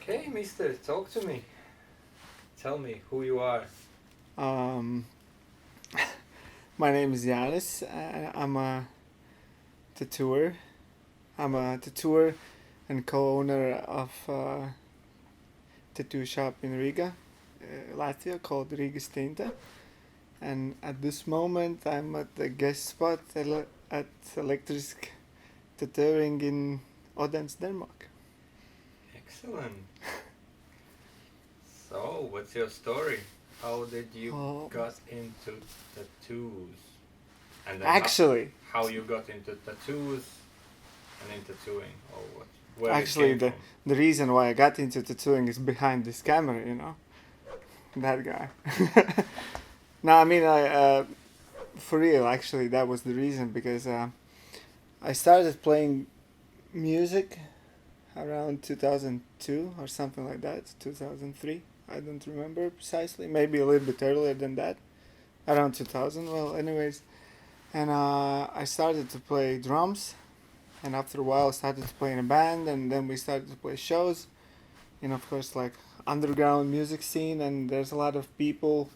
Okay, mister, talk to me. Tell me who you are. Um, my name is Janis. I'm a tattooer. I'm a tattooer and co-owner of a tattoo shop in Riga, Latvia, called Rigas Tinte. And at this moment, I'm at the guest spot at Electric Tattooing in Odense, Denmark. Excellent. So, what's your story? How did you Oh, got into tattoos? And then actually, how you got into tattoos and in tattooing, or what? Where it actually, came the from? the reason why I got into tattooing is behind this camera. That guy. No, I mean, for real, actually, that was the reason because I started playing music around 2002 or something like that, 2003. I don't remember precisely, maybe a little bit earlier than that, around 2000. Well, anyways, and I started to play drums, and after a while, I started to play in a band, and then we started to play shows. Of course, like underground music scene, and there's a lot of people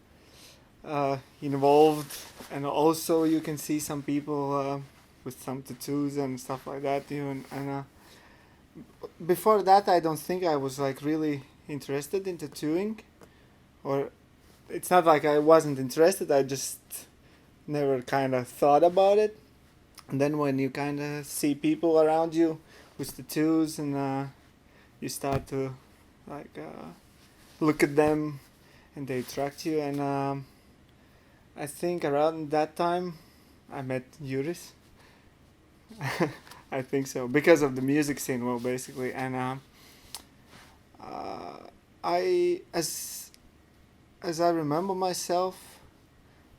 involved, and also you can see some people with some tattoos and stuff like that. And before that, I don't think I was like really interested in tattooing, or it's not like I wasn't interested. I just never kind of thought about it. And then when you kind of see people around you with tattoos, and you start to like look at them, and they attract you. And I think around that time, I met Yuris. I think so because of the music scene. Well, basically, and uh, I as I remember myself,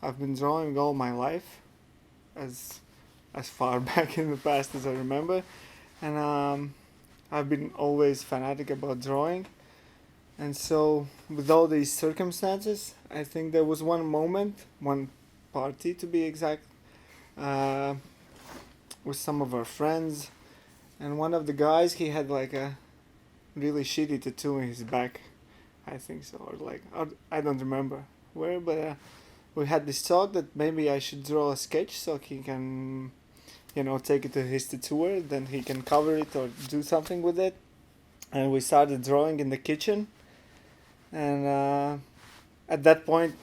I've been drawing all my life, as as far back in the past as I remember, and I've been always fanatic about drawing. And so, with all these circumstances, I think there was one moment, one party to be exact, uh, with some of our friends, and one of the guys, he had like a really shitty tattoo in his back, I think so, or like I don't remember where, but we had this thought that maybe I should draw a sketch so he can, take it to his tattooer, then he can cover it or do something with it. And we started drawing in the kitchen, and at that point,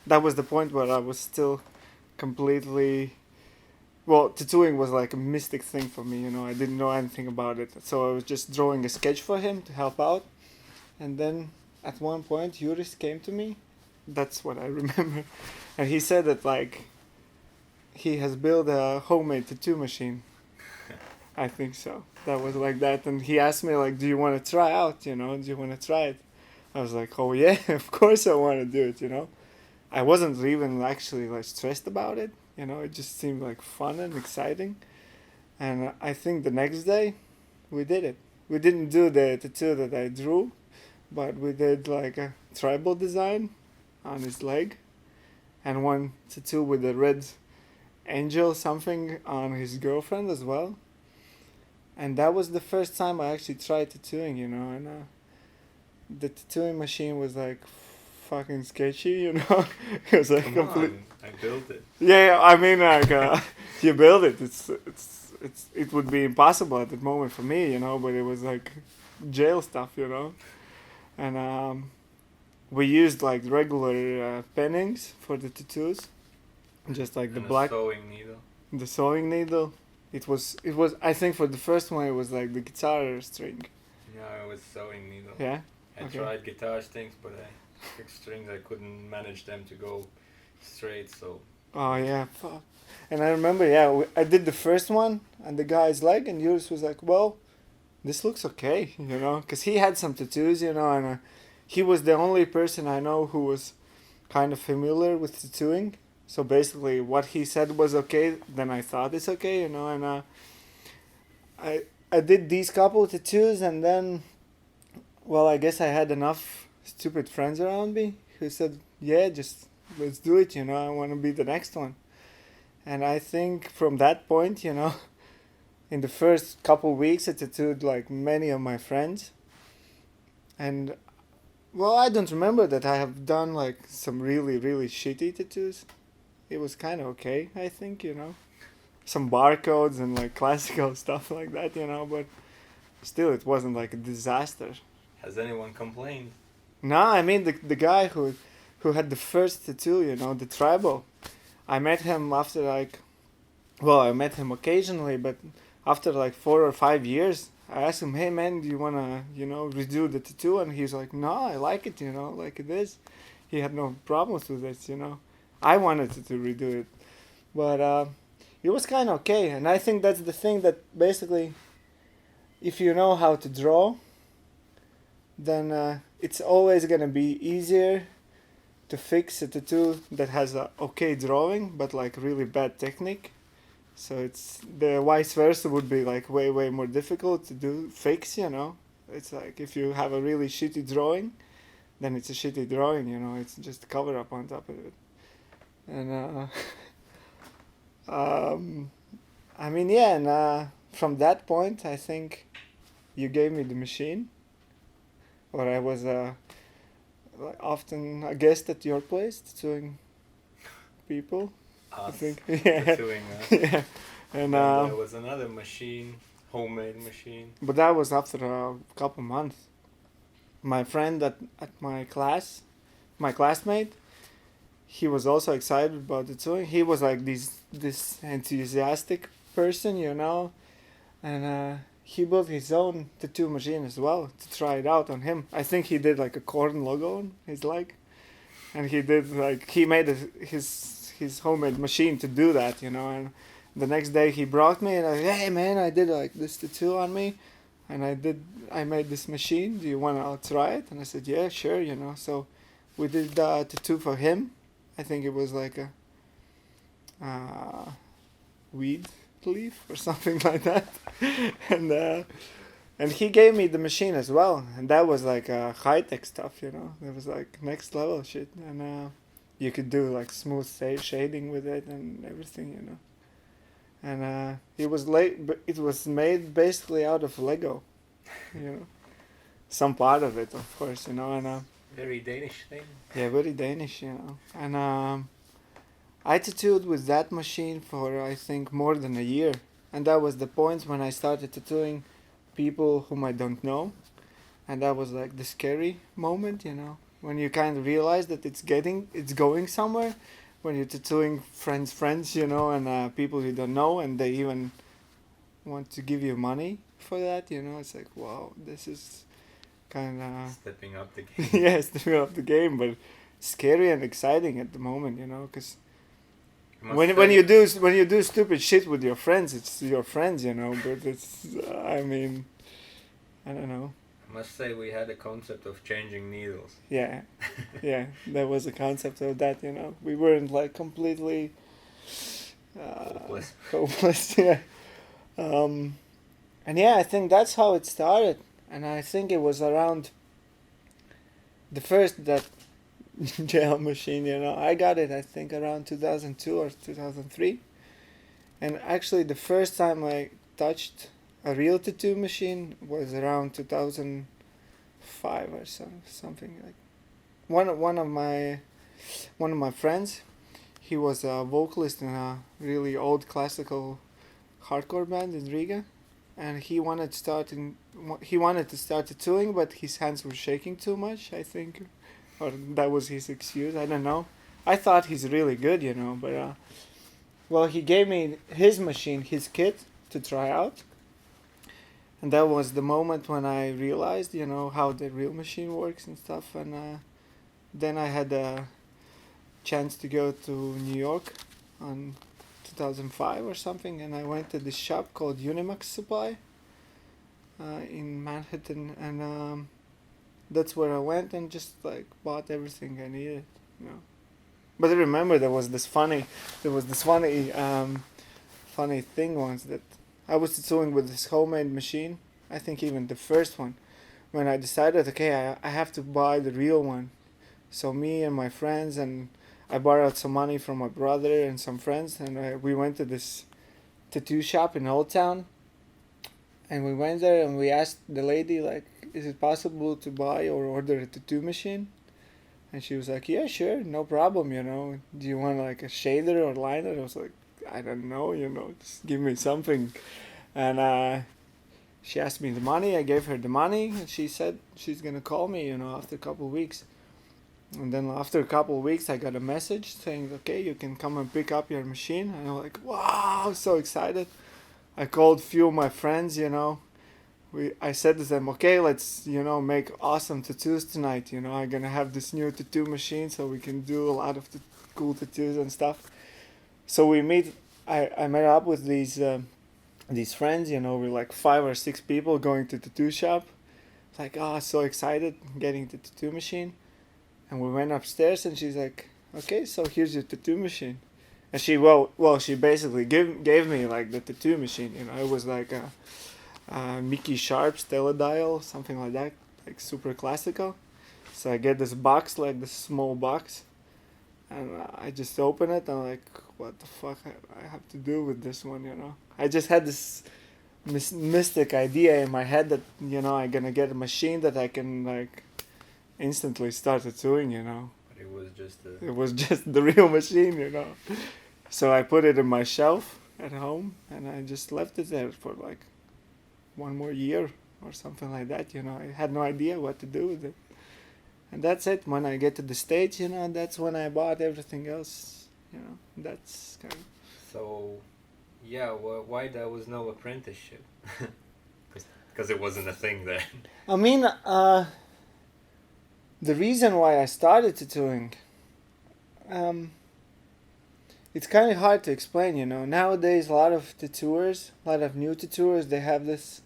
that was the point where I was still completely, well, tattooing was like a mystic thing for me. I didn't know anything about it, so I was just drawing a sketch for him to help out. And then at one point, Yuris came to me. That's what I remember, and he said that like he has built a homemade tattoo machine. I think so. That was like that, and he asked me like, "Do you want to try out? Do you want to try it?" I was like, "Oh yeah, of course I want to do it." I wasn't even actually like stressed about it. It just seemed like fun and exciting. And I think the next day we did it. We didn't do the tattoo that I drew, but we did like a tribal design on his leg, and one tattoo with a red angel something on his girlfriend as well. And that was the first time I actually tried tattooing. And the tattooing machine was like fucking sketchy. It was like Come complete. on, I built it. Yeah, I mean, like, you build it. It would be impossible at that moment for me. But it was like jail stuff. And we used like regular pennings for the tattoos, just like the And a black, sewing needle. the sewing needle. It was. I think for the first one, it was like the guitar string. Yeah, I was sewing needle. Yeah. I Okay. tried guitar strings, but strings I couldn't manage them to go straight. So Oh yeah. Fuck. And I remember, yeah, I did the first one, and the guy's leg, and yours was like, well, this looks okay, because he had some tattoos, and he was the only person I know who was kind of familiar with tattooing. So basically, what he said was okay, then I thought it's okay, and I I did these couple of tattoos, and then, well, I guess I had enough stupid friends around me who said, yeah, just let's do it, I want to be the next one. And I think from that point, in the first couple weeks, I tattooed like many of my friends. And well, I don't remember that I have done like some really really shitty tattoos. It was kind of okay, I think, some barcodes and like classical stuff like that, but still it wasn't like a disaster. Has anyone complained? No, I mean the guy who had the first tattoo, the tribal. I met him after like, well, I met him occasionally, but after like 4 or 5 years, I asked him, "Hey man, do you wanna, redo the tattoo?" And he's like, "No, I like it, like it is." He had no problems with it. I wanted to redo it, but it was kind of okay. And I think that's the thing that basically, if you know how to draw, then it's always gonna be easier to fix a tattoo that has a okay drawing but like really bad technique. So it's the vice versa would be like way more difficult to do fix. It's like if you have a really shitty drawing, then it's a shitty drawing. It's just a cover up on top of it. And I mean, yeah, and from that point I think you gave me the machine, or I was like often a guest at your place tattooing people. I Us think, yeah, tattooing us. yeah, and Then there was another machine, homemade machine. but that was after a couple months. My friend at my class, my classmate, he was also excited about tattooing. He was like this enthusiastic person, and he built his own tattoo machine as well to try it out on him. I think he did like a corn logo on his leg, and he made his homemade machine to do that, and the next day he brought me and I said, "Hey man, I did like this tattoo on me, and I made this machine. Do you want to try it?" And I said, "Yeah, sure." So we did the tattoo for him. I think it was like a weed leaf or something like that, and he gave me the machine as well, and that was like high tech stuff. It was like next level shit, and you could do like smooth shading with it and everything. And it was it was made basically out of Lego, some part of it, of course, and Very Danish thing. yeah, very Danish, and I tattooed with that machine for I think more than a year, and that was the point when I started tattooing people whom I don't know, and that was like the scary moment, when you kind of realize that it's going somewhere, when you're tattooing friends, and people you don't know, and they even want to give you money for that, it's like, wow, this is kind of Stepping up the game. yeah, stepping up the game, but scary and exciting at the moment, because when you do stupid shit with your friends, it's your friends, but it's I mean, I don't know. I must say we had a concept of changing needles. Yeah, yeah, there was a concept of that, we weren't like completely hopeless, yeah. And yeah, I think that's how it started, and I think it was around the first that gel machine, I got it I think around 2002 or 2003, and actually the first time I touched a real tattoo machine was around 2005 or something like. One of my friends, he was a vocalist in a really old classical hardcore band in Riga, and he wanted to start tattooing, but his hands were shaking too much, I think, or that was his excuse. I don't know. I thought he's really good, but well, he gave me his machine, his kit to try out, and that was the moment when I realized, how the real machine works and stuff. And then I had a chance to go to New York on 2005 or something, and I went to this shop called Unimax Supply in Manhattan, and that's where I went and just like bought everything I needed, But I remember there was this funny thing once, that I was tattooing with this homemade machine. I think even the first one, when I decided, okay, I have to buy the real one. So me and my friends, and I borrowed some money from my brother and some friends, and we went to this tattoo shop in Old Town. And we went there and we asked the lady, like, is it possible to buy or order a tattoo machine? And she was like, yeah, sure, no problem, you know. Do you want like a shader or liner? I was like, I don't know, you know, just give me something. And she asked me the money. I gave her the money, and she said she's gonna call me, you know, after a couple of weeks. And then after a couple of weeks, I got a message saying, okay, you can come and pick up your machine. And I'm like, wow, so excited. I called few of my friends, you know. I said to them, okay, let's, you know, make awesome tattoos tonight. You know, I'm gonna have this new tattoo machine so we can do a lot of cool tattoos and stuff. So we meet. I met up with these friends. You know, we're like 5 or 6 people going to the tattoo shop. It's like, oh, so excited getting the tattoo machine. And we went upstairs, and she's like, okay, so here's your tattoo machine. And she she basically gave me like the tattoo machine. You know, it was like a Mickey Sharp's Teledial, something like that, like super classical. So I get this box, like this small box, and I just open it, and I'm like, what the fuck I have to do with this one, you know? I just had this mystic idea in my head that, you know, I'm gonna get a machine that I can like instantly start tattooing, you know? But it was just It was just the real machine, you know? So I put it in my shelf at home, and I just left it there for like 1 more year or something like that, you know. I had no idea what to do with it. And that's it. When I get to the States, you know, that's when I bought everything else, you know. That's kind of... So, yeah, why there was no apprenticeship? Because it wasn't a thing then. I mean, the reason why I started tattooing, it's kind of hard to explain, you know. Nowadays, a lot of tattooers, a lot of new tattooers, they have this...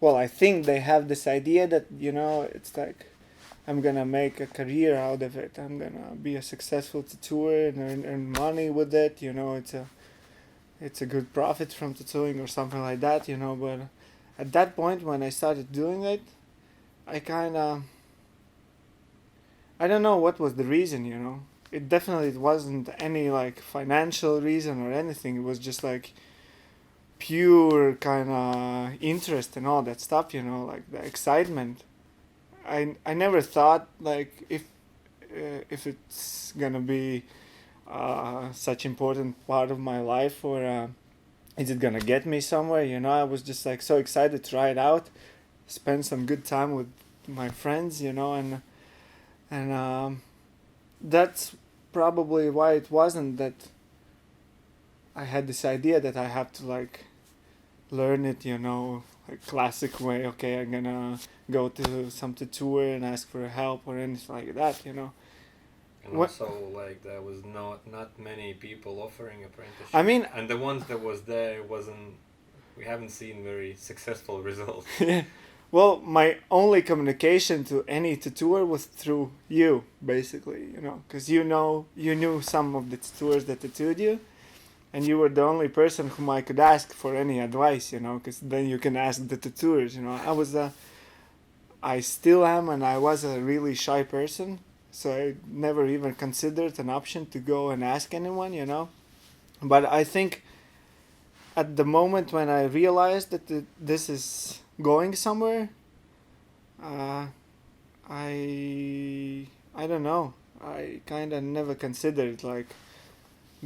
Well, I think they have this idea that, you know, it's like, I'm gonna make a career out of it. I'm gonna be a successful tattooer and earn money with it. You know, it's a good profit from tattooing or something like that. You know, but at that point when I started doing it, I don't know what was the reason. You know, it definitely wasn't any like financial reason or anything. It was just like pure kind of interest and all that stuff. You know, like the excitement. I never thought like if it's gonna be such important part of my life, or is it gonna get me somewhere, you know. I was just like so excited to try it out, spend some good time with my friends, you know. And that's probably why it wasn't that I had this idea that I have to like learn it, you know, like classic way. Okay, I'm gonna go to some tattooer and ask for help or anything like that, you know. And also, like, there was not many people offering apprenticeship. I mean, and the ones that was there wasn't. We haven't seen very successful results. Well, my only communication to any tattooer was through you, basically, you know, because you knew some of the tattooers that tattooed you, and you were the only person whom I could ask for any advice, you know, because then you can ask the tattooers, you know. I still am, and I was a really shy person, so I never even considered an option to go and ask anyone, you know. But I think at the moment when I realized that this is going somewhere, I don't know. I kind of never considered like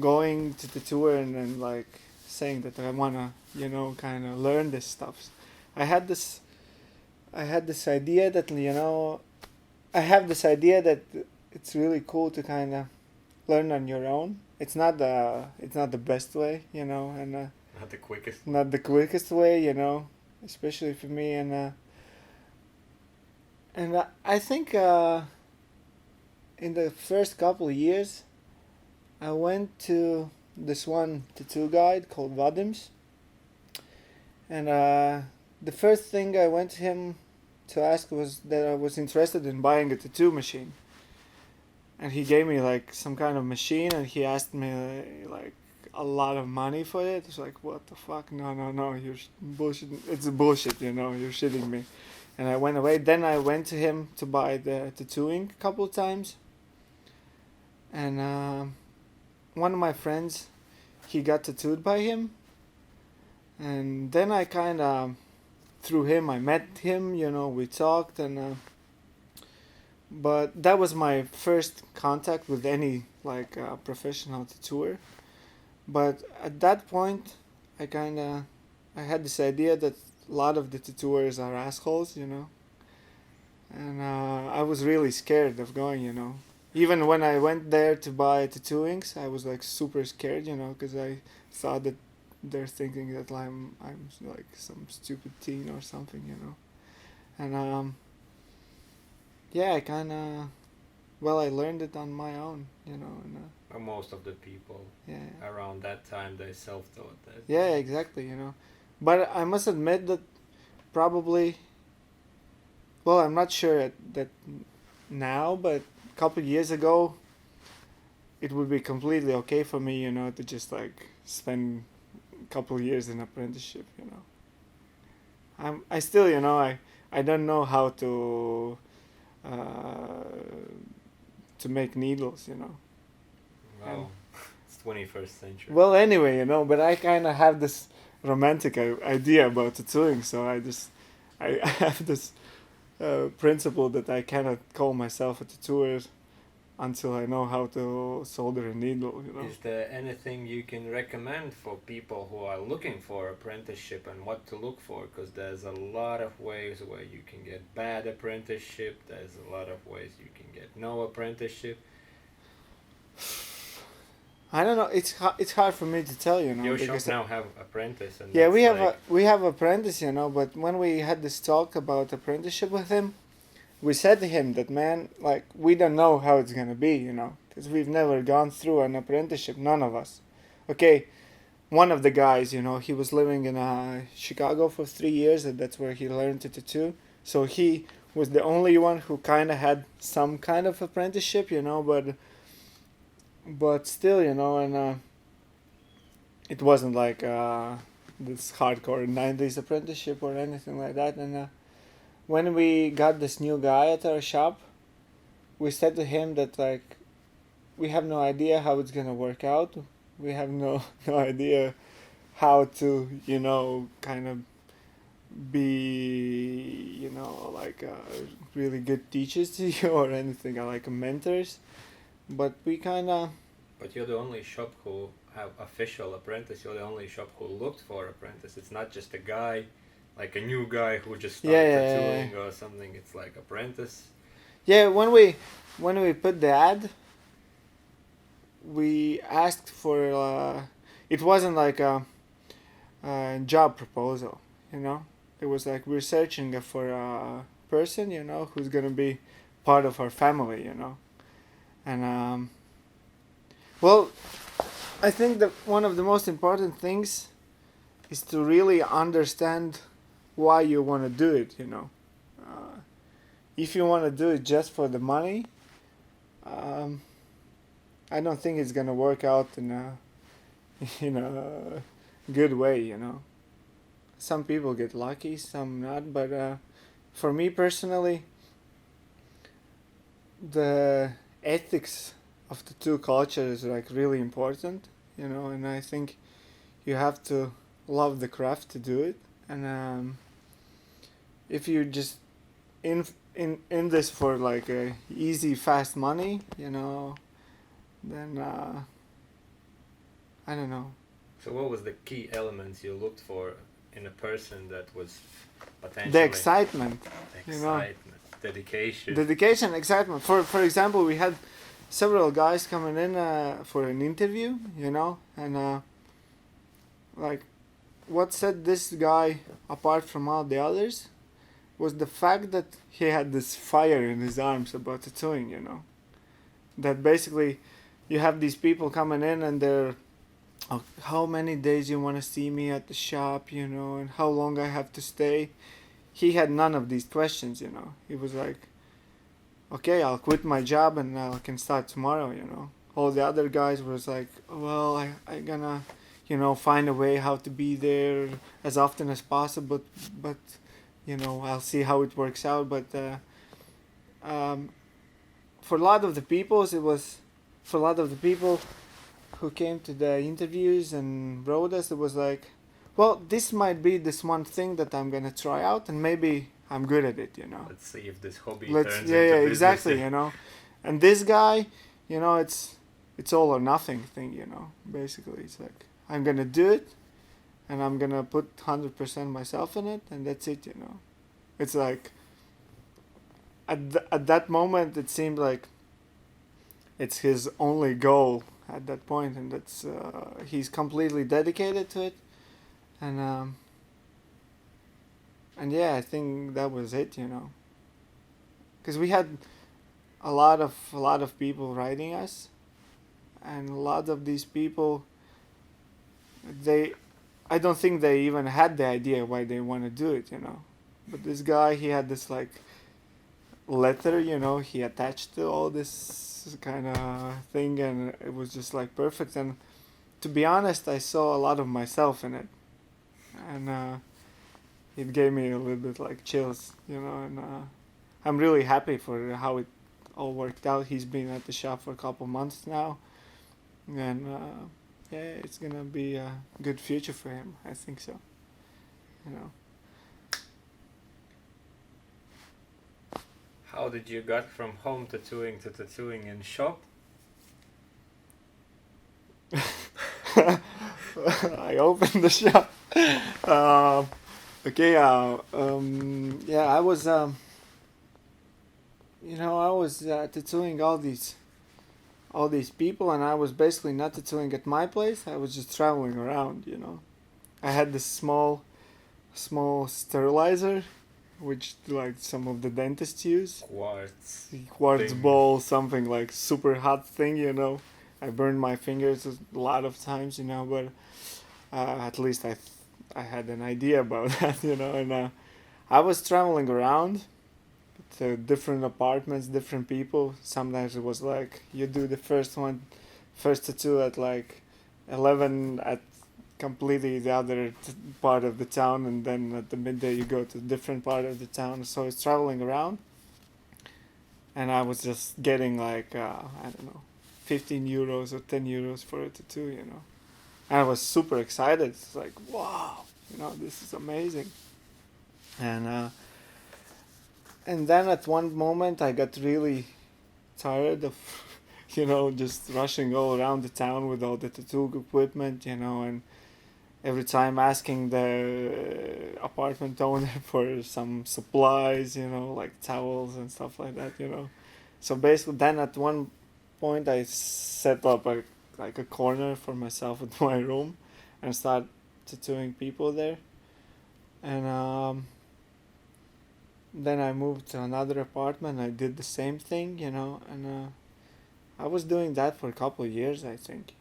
going to the tour and like saying that I wanna, you know, kind of learn this stuff. I had this idea that, you know, I have this idea that it's really cool to kind of learn on your own. It's not the best way, you know, and Not the quickest. not the quickest way, you know, especially for me. And I think in the first couple of years, I went to this one tattoo guide called Vadim's, and the first thing I went to him to ask was that I was interested in buying a tattoo machine. And he gave me like some kind of machine, and he asked me like a lot of money for it. It's like, what the fuck? No, you're bullshit. It's bullshit, you know, you're shitting me. And I went away. Then I went to him to buy the tattooing a couple of times. And one of my friends, he got tattooed by him. And then I kind of through him I met him. We talked, and but that was my first contact with any professional tattooer. But at that point, I had this idea that a lot of the tattooers are assholes, and I was really scared of going, Even when I went there to buy tattooings, I was like super scared, because I thought that they're thinking that I'm like some stupid teen or something, And yeah, I learned it on my own, and Most of the people yeah. around that time, they self-taught that. Yeah, exactly, But I must admit that probably, well, I'm not sure that now, but a couple of years ago, it would be completely okay for me, to just spend a couple of years in apprenticeship, I still, I don't know how to make needles, Well, it's 21st century. Well, anyway, but I kind of have this romantic idea about tattooing, so I have this principle that I cannot call myself a tattooer until I know how to solder a needle, Is there anything you can recommend for people who are looking for apprenticeship and what to look for? Because there's a lot of ways where you can get bad apprenticeship. There's a lot of ways you can get no apprenticeship. I don't know. It's hard for me to tell, Your shop now have apprentice, and yeah, that's we have apprentice, But when we had this talk about apprenticeship with him, we said to him that, man, we don't know how it's gonna be, because we've never gone through an apprenticeship, none of us. Okay, one of the guys, he was living in Chicago for 3 years, and that's where he learned to tattoo. So he was the only one who kind of had some kind of apprenticeship, but still, and it wasn't like this hardcore 90s apprenticeship or anything like that. And when we got this new guy at our shop, we said to him that we have no idea how it's gonna work out. We have no idea how to kind of be really good teachers to you or anything like mentors. But we kind of. But you're the only shop who have official apprentice. You're the only shop who looked for apprentice. It's not just a guy, like a new guy who just started tattooing or something. It's like apprentice. Yeah, when we put the ad, we asked for. It wasn't like a job proposal, It was like we're searching for a person, who's gonna be part of our family, And well, I think that one of the most important things is to really understand why you want to do it, If you want to do it just for the money, I don't think it's gonna work out in a good way, Some people get lucky, some not, but for me personally, the ethics of the two cultures is really important, and I think you have to love the craft to do it. And if you just in this for a easy fast money, then I don't know. So what was the key elements you looked for in a person that was potentially the excitement, dedication, excitement. For example, we had several guys coming in for an interview, and what set this guy apart from all the others was the fact that he had this fire in his arms about tattooing, That basically you have these people coming in and they're, oh, how many days you want to see me at the shop, and how long I have to stay. He had none of these questions, He was like, okay, I'll quit my job and I can start tomorrow, All the other guys was like, well, I gonna, find a way how to be there as often as possible, but I'll see how it works out. But for a lot of the people who came to the interviews and wrote us, it was like, well, this might be this one thing that I'm gonna try out, and maybe I'm good at it, you know. Let's see if this hobby Let's turns yeah, into yeah, business. exactly, you know. And this guy, you know, it's all or nothing thing, you know. Basically, it's like I'm gonna do it, and I'm gonna put 100% myself in it, and that's it, you know. It's like at that moment, it seemed like it's his only goal at that point, and that's he's completely dedicated to it, and yeah, I think that was it, you know, because we had a lot of people writing us, and a lot of these people, they, I don't think they even had the idea why they want to do it, you know, but this guy, he had this like letter, you know, he attached to all this kind of thing, and it was just like perfect. And to be honest, I saw a lot of myself in it, and it gave me a little bit like chills, you know. And I'm really happy for how it all worked out. He's been at the shop for a couple months now, and yeah, it's gonna be a good future for him. I think so, you know. How did you got from home tattooing to tattooing in shop? I opened the shop. Okay, yeah, I was, you know, I was tattooing all these people, and I was basically not tattooing at my place. I was just traveling around, you know. I had this small sterilizer, which like some of the dentists use. Quartz Thing. ball, something like super hot thing, you know. I burned my fingers a lot of times, you know, but at least I had an idea about that, you know. And I was traveling around to different apartments, different people. Sometimes it was like you do the first tattoo at like 11 at completely the other part of the town, and then at the midday you go to a different part of the town. So it's traveling around, and I was just getting like I don't know, 15 euros or 10 euros for a tattoo, you know. And I was super excited. It's like, wow, you know, this is amazing. And then at one moment I got really tired of, you know, just rushing all around the town with all the tattoo equipment, you know, and every time asking the apartment owner for some supplies, you know, like towels and stuff like that, you know. So basically, then at one point I set up like a corner for myself in my room, and start tattooing people there. And then I moved to another apartment. I did the same thing, you know, and I was doing that for a couple of years, I think.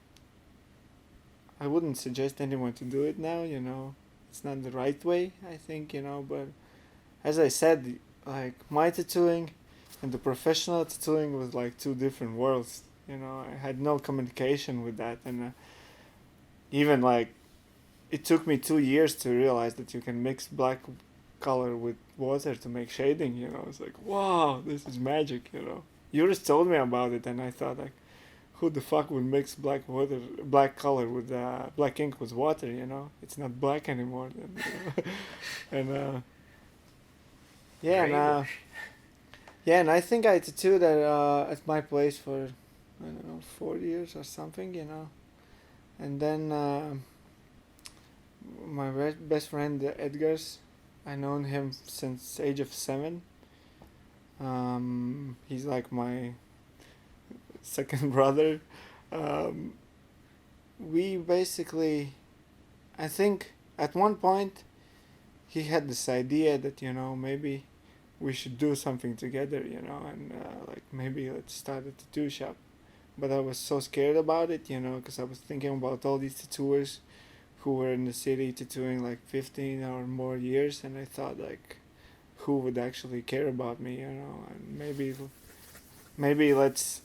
I wouldn't suggest anyone to do it now, you know. It's not the right way, I think, you know, but as I said, like my tattooing and the professional tattooing was like two different worlds, you know. I had no communication with that, and even like it took me 2 years to realize that you can mix black color with water to make shading, you know. It's like, wow, this is magic, you know. You just told me about it, and I thought like, who the fuck would mix black color with black ink with water? You know, it's not black anymore. Then, you know? And yeah, and yeah, and I think I tattooed at my place for I don't know 4 years or something. You know, and then my best friend Edgar's, I known him since age of 7. He's like my second brother. Um, we basically, I think at one point he had this idea that, you know, maybe we should do something together, you know, and like maybe let's start a tattoo shop. But I was so scared about it, you know, because I was thinking about all these tattooers who were in the city tattooing like 15 or more years, and I thought like, who would actually care about me, you know, and maybe let's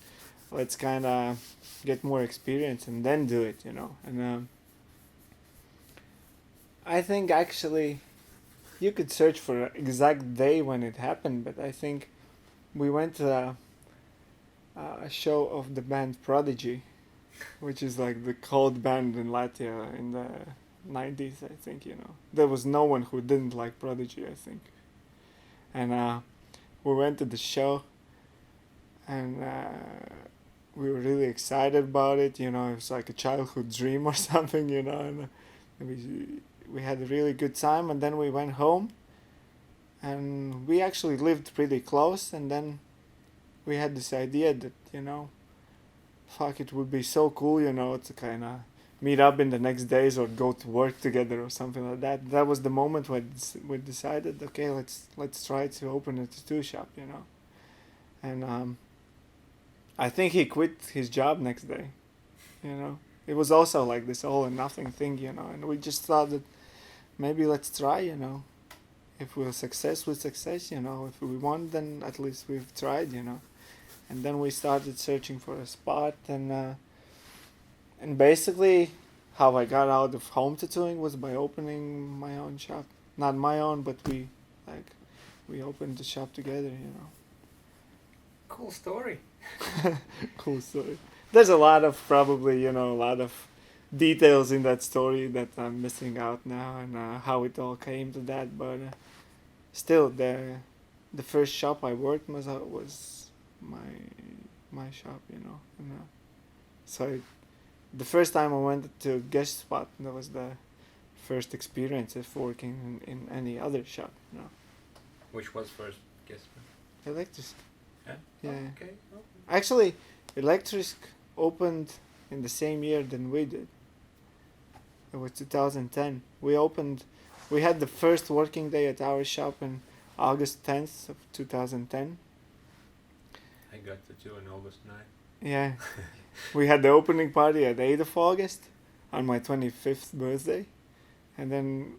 kind of get more experience and then do it, you know. And I think actually you could search for an exact day when it happened, but I think we went to a show of the band Prodigy, which is like the cold band in Latvia in the 90s, I think, There was no one who didn't like Prodigy, I think. And we went to the show, and we were really excited about it, It was like a childhood dream or something, And we had a really good time, and then we went home, and we actually lived pretty close, and then we had this idea that, fuck, it would be so cool, to kind of meet up in the next days or go to work together or something like that. That was the moment when we decided, okay, let's try to open a tattoo shop, And I think he quit his job next day, It was also like this all or nothing thing, And we just thought that maybe let's try, If we're success, we're success, If we want, then at least we've tried, And then we started searching for a spot, and basically how I got out of home tattooing was by opening my own shop. Not my own, but we opened the shop together, Cool story. Cool story. There's a lot of probably, a lot of details in that story that I'm missing out now, and how it all came to that, but still the first shop I worked was my shop, And so the first time I went to guest spot, that was the first experience of working in any other shop, Which was first? Guess. Electric. Yeah. Yeah. Oh, okay. Oh. Actually, Electric opened in the same year than we did. It was 2010. We had the first working day at our shop in August 10th of 2010. I got tattoo on August 9th. Yeah. We had the opening party at 8th of August on my 25th birthday. And then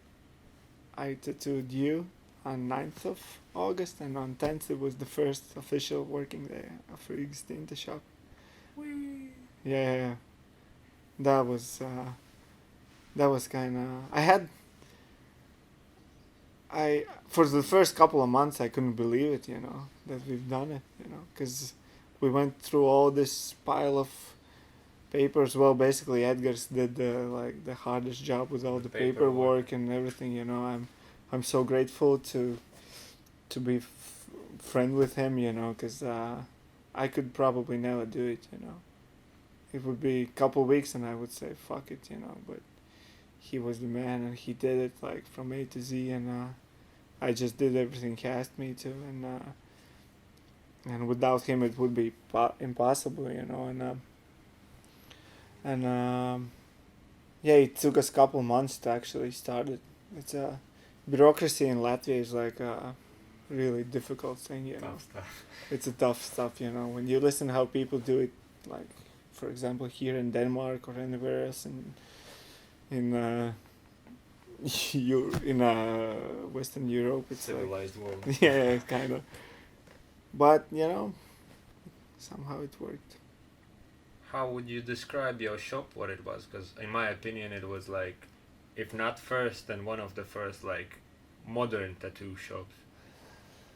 I tattooed you on 9th of August, and on 10th it was the first official working day of Rigas Tinte shop. Whee! Yeah. That was kind of... for the first couple of months I couldn't believe it, that we've done it, because we went through all this pile of papers. Well, basically Edgar's did the hardest job with all the paperwork and everything, I'm so grateful to be friend with him, because I could probably never do it, It would be a couple weeks and I would say fuck it, but he was the man and he did it from A to Z, and I just did everything he asked me to, and without him it would be impossible, yeah, it took us a couple months to actually start it. It's bureaucracy in Latvia is a really difficult thing, Tough stuff. It's a tough stuff, when you listen how people do it, for example here in Denmark or anywhere else in Western Europe, it's civilized world. Yeah, kind of. But somehow it worked. How would you describe your shop? What it was? Because in my opinion, it was if not first, then one of the first modern tattoo shops.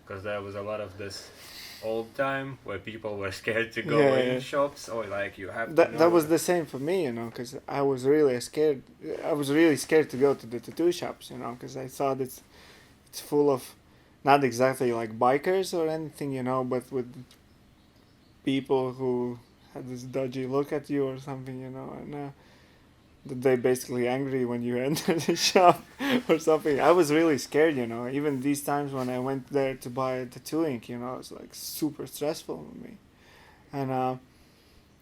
Because there was a lot of this old time where people were scared to go in shops, or you have to that was the same for me, because I was really scared. I was really scared to go to the tattoo shops, because I thought it's full of not exactly bikers or anything, but with people who had this dodgy look at you or something, and that they basically angry when you enter the shop or something. I was really scared, even these times when I went there to buy a tattoo ink, it was super stressful for me. And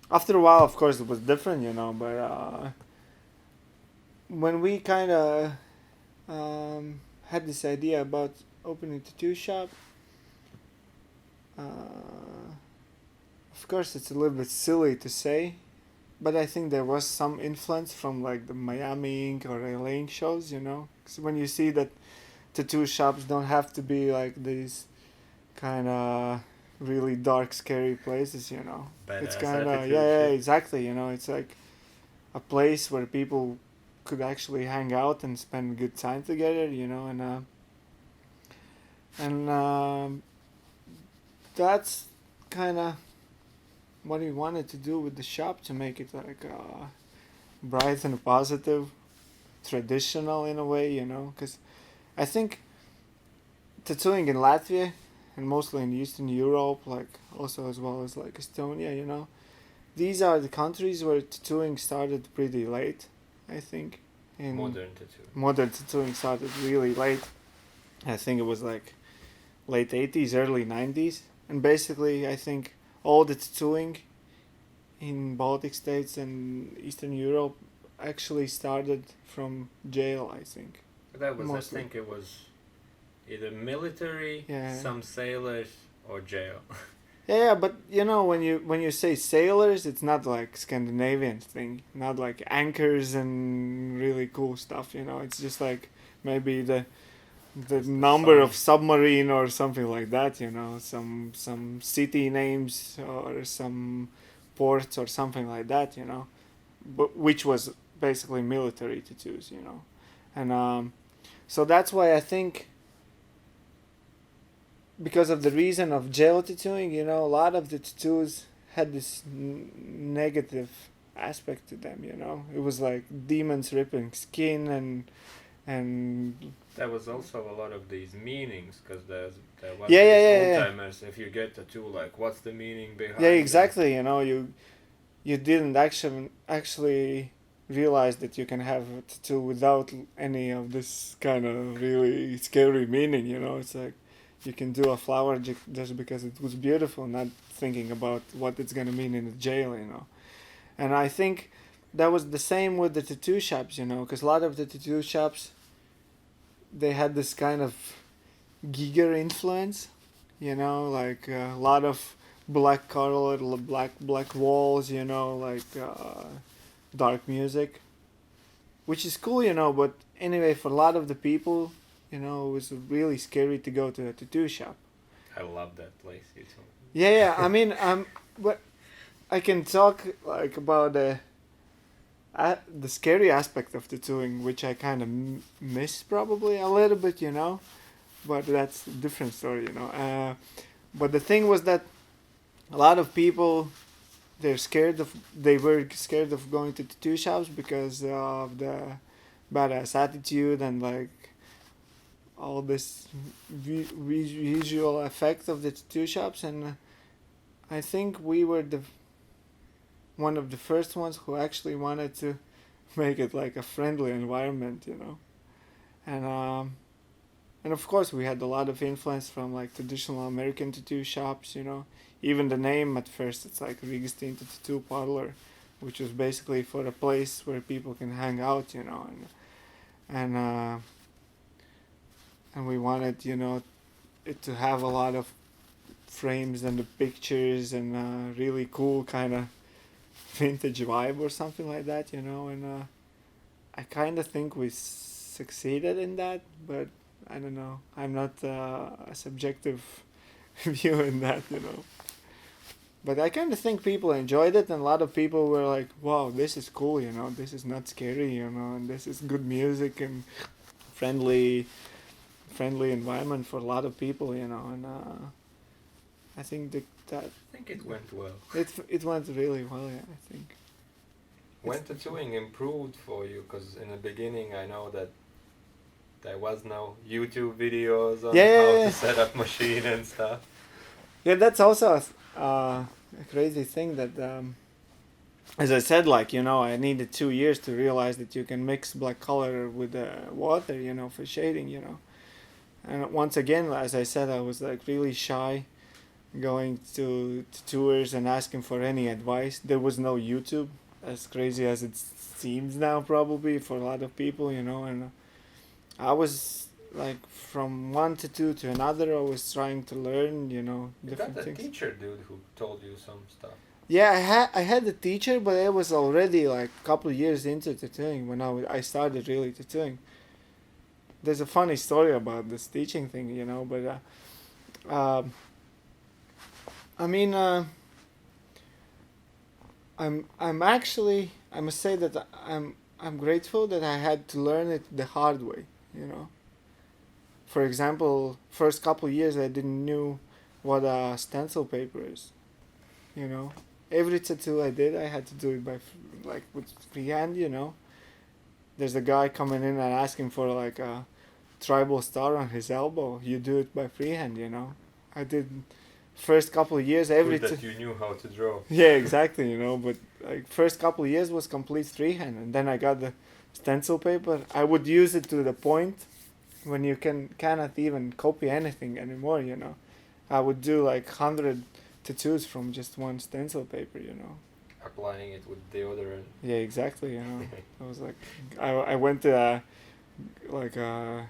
after a while, of course, it was different, but when we kind of had this idea about opening a tattoo shop, of course it's a little bit silly to say, but I think there was some influence from the Miami Ink or LA Ink shows, because when you see that tattoo shops don't have to be these kind of really dark, scary places, Badass it's kind of shit. exactly, it's a place where people could actually hang out and spend good time together, and that's kind of what we wanted to do with the shop, to make it bright and positive, traditional in a way, because I think tattooing in Latvia and mostly in Eastern Europe, like also as well as like Estonia, these are the countries where tattooing started pretty late, I think. In modern tattooing started really late. I think it was like late 80s, early 90s. And basically, I think all the tattooing in Baltic states and Eastern Europe actually started from jail, I think. That was, mostly. I think it was either military, some sailors, or jail. Yeah, but when you say sailors, it's not like Scandinavian thing, not like anchors and really cool stuff. It's just like maybe the number of submarine or something like that. Some city names or some ports or something like that. But which was basically military tattoos. And so that's why I think, because of the reason of jail tattooing, a lot of the tattoos had this negative aspect to them. It was like demons ripping skin, and there was also a lot of these meanings, because there was old timers. If you get tattoo, like what's the meaning behind? Yeah, exactly. You didn't actually realize that you can have a tattoo without any of this kind of really scary meaning. It's like you can do a flower just because it was beautiful, not thinking about what it's gonna mean in the jail. And I think that was the same with the tattoo shops. Because a lot of the tattoo shops, they had this kind of Giger influence. Like a lot of black color, black walls. Like dark music, which is cool. But anyway, for a lot of the people, it was really scary to go to a tattoo shop. I love that place. Yeah. I mean, but I can talk like about the scary aspect of tattooing, which I kind of miss probably a little bit, but that's a different story, But the thing was that a lot of people, they were scared of going to tattoo shops because of the badass attitude and like all this visual effect of the tattoo shops. And I think we were one of the first ones who actually wanted to make it like a friendly environment, and of course we had a lot of influence from like traditional American tattoo shops. Even the name at first, it's like Rigas Tinte Tattoo Parlor, which was basically for a place where people can hang out, and we wanted, it to have a lot of frames and the pictures and really cool kind of vintage vibe or something like that, and I kind of think we succeeded in that, but I don't know. I'm not a subjective view in that, But I kind of think people enjoyed it, and a lot of people were like, wow, this is cool, this is not scary, and this is good music and friendly environment for a lot of people, and I think that I think it went well. It went really well, yeah, I think. When tattooing improved for you, because in the beginning I know that there was no YouTube videos on how to set up machine and stuff. Yeah, that's also a crazy thing that, as I said, like, I needed 2 years to realize that you can mix black color with water, for shading, And once again, as I said, I was like really shy going to tours and asking for any advice. There was no YouTube, as crazy as it seems now probably for a lot of people, and I was like from one tattoo to another, I was trying to learn, different things. You got a teacher, dude, who told you some stuff. Yeah, I had a teacher, but it was already like a couple of years into tattooing when I started really tattooing. There's a funny story about this teaching thing, but I mean, I'm actually, I must say that I'm grateful that I had to learn it the hard way, For example, first couple of years I didn't knew what a stencil paper is, Every tattoo I did, I had to do it by with freehand, there's a guy coming in and asking for like a tribal star on his elbow. You do it by freehand, you know. I did first couple of years every Good that you knew how to draw. yeah, exactly, you know, but like first couple of years was complete freehand, and then I got the stencil paper. I would use it to the point when you cannot even copy anything anymore, you know. I would do like 100 tattoos from just one stencil paper, you know. Applying it with deodorant. Yeah, exactly, you know. I was like, I went to like a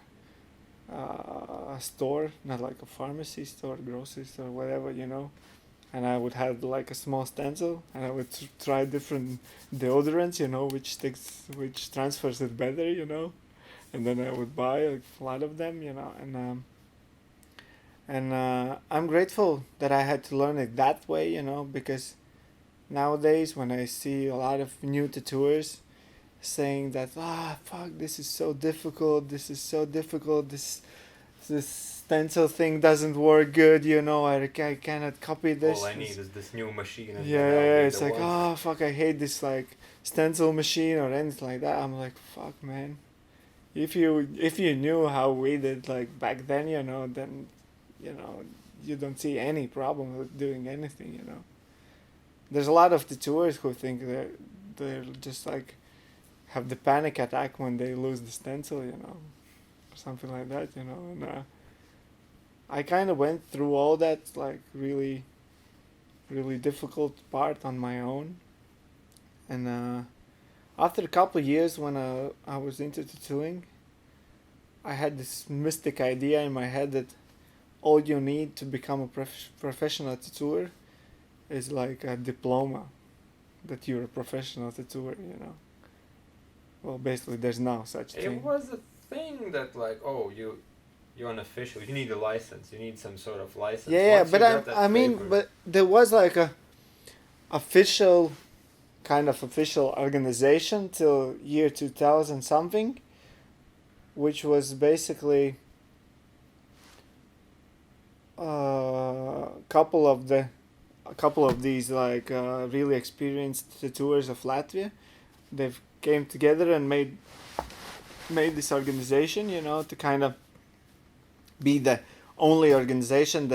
store, not like a pharmacy store, grocery store, whatever, you know. And I would have like a small stencil, and I would try different deodorants, you know, which transfers it better, you know. And then I would buy a lot of them, you know, and I'm grateful that I had to learn it that way, you know, because nowadays when I see a lot of new tattooers saying that fuck, this is so difficult, this stencil thing doesn't work good, you know, I cannot copy this. All I need is this new machine. And Yeah, it's like, oh fuck, I hate this like stencil machine or anything like that. I'm like, fuck, man. If you knew how we did like back then, you know, then you know you don't see any problem with doing anything, you know. There's a lot of tattooers who think they're just like have the panic attack when they lose the stencil, you know, or something like that, you know. And I kind of went through all that like really, really difficult part on my own, and after a couple of years when I was into tattooing, I had this mystic idea in my head that all you need to become a professional tattooer is like a diploma that you're a professional tattooer, you know. Well, basically, there's no such thing. It was a thing that like, oh, you're an official. You need a license. You need some sort of license. Yeah, Once but I mean, but there was like a official organization till year 2000 something, which was basically a couple of these like really experienced tattooers of Latvia. They've came together and made this organization, you know, to kind of be the only organization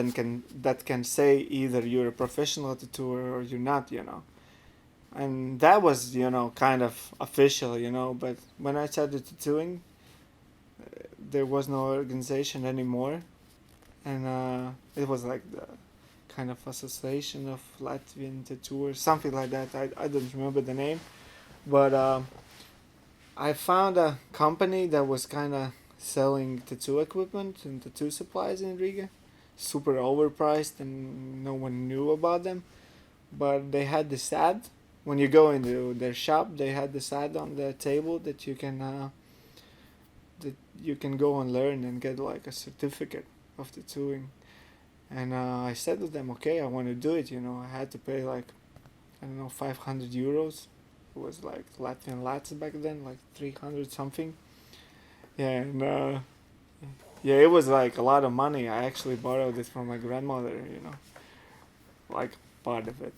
that can say either you're a professional tattooer or you're not, you know. And that was, you know, kind of official, you know. But when I started tattooing, there was no organization anymore, and it was like the kind of association of Latvian tattooers, something like that. I don't remember the name, but I found a company that was kind of selling tattoo equipment and tattoo supplies in Riga, super overpriced, and no one knew about them. But they had this ad. When you go into their shop, they had this ad on the table that you can go and learn and get like a certificate of tattooing. And I said to them, okay, I want to do it. You know, I had to pay like, I don't know, 500 euros. It was like Latvian lats back then, like 300 something. Yeah, and yeah, it was like a lot of money. I actually borrowed it from my grandmother, you know, like part of it.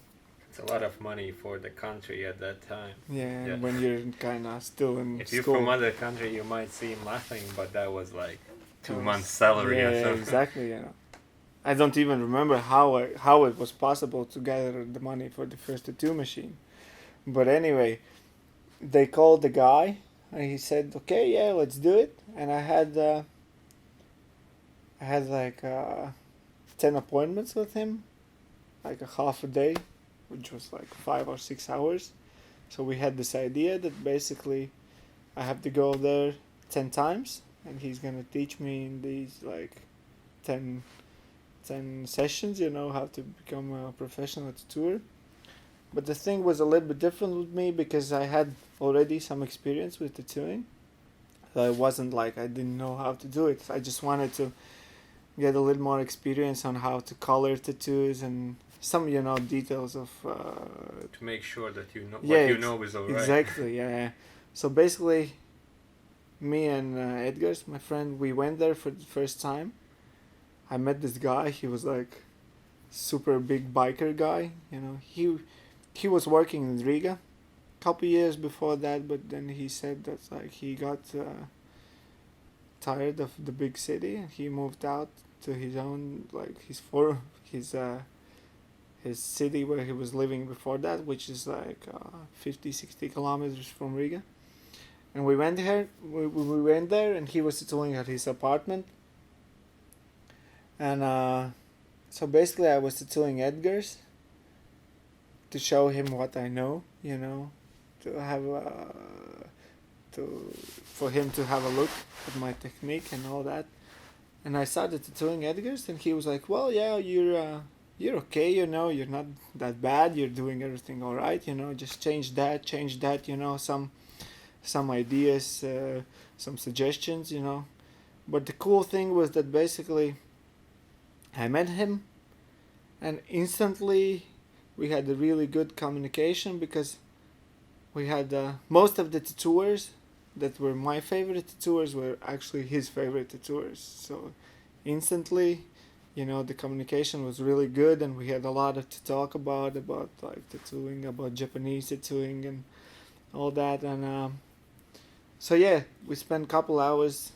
It's a lot of money for the country at that time. Yeah. When you're kind of still in If school. you're from other country, you might seem nothing, but that was like 2 months' salary or Yeah, something. exactly. You know, I don't even remember how it was possible to gather the money for the first tattoo machine. But anyway, they called the guy, and he said, "Okay, yeah, let's do it." And I had like 10 appointments with him, like a half a day, which was like 5 or 6 hours. So we had this idea that basically I have to go there 10 times, and he's gonna teach me in these like 10 sessions, you know, how to become a professional tattooer. But the thing was a little bit different with me because I had already some experience with tattooing. So it wasn't like I didn't know how to do it. I just wanted to get a little more experience on how to color tattoos and some, you know, details of to make sure that you know yeah, what you know is alright. Exactly, yeah. So basically, me and Edgar's, my friend, we went there for the first time. I met this guy. He was like super big biker guy. You know, he was working in Riga, couple years before that, but then he said that like he got tired of the big city and he moved out to his own, like his city where he was living before that, which is like 50-60 kilometers from Riga. And we went here. We went there, and he was tattooing at his apartment. And so basically, I was tattooing Edgar's to show him what I know. To have to for him to have a look at my technique and all that. And I started tattooing Edgar's, and he was like, "Well, yeah, you're okay. You're not that bad. You're doing everything all right. Just change that. Some ideas, some suggestions. But the cool thing was that basically I met him, and instantly we had a really good communication because we had most of the tattooers that were my favorite tattooers were actually his favorite tattooers. So instantly, the communication was really good, and we had a lot to talk about like tattooing, about Japanese tattooing and all that. And so yeah, we spent a couple hours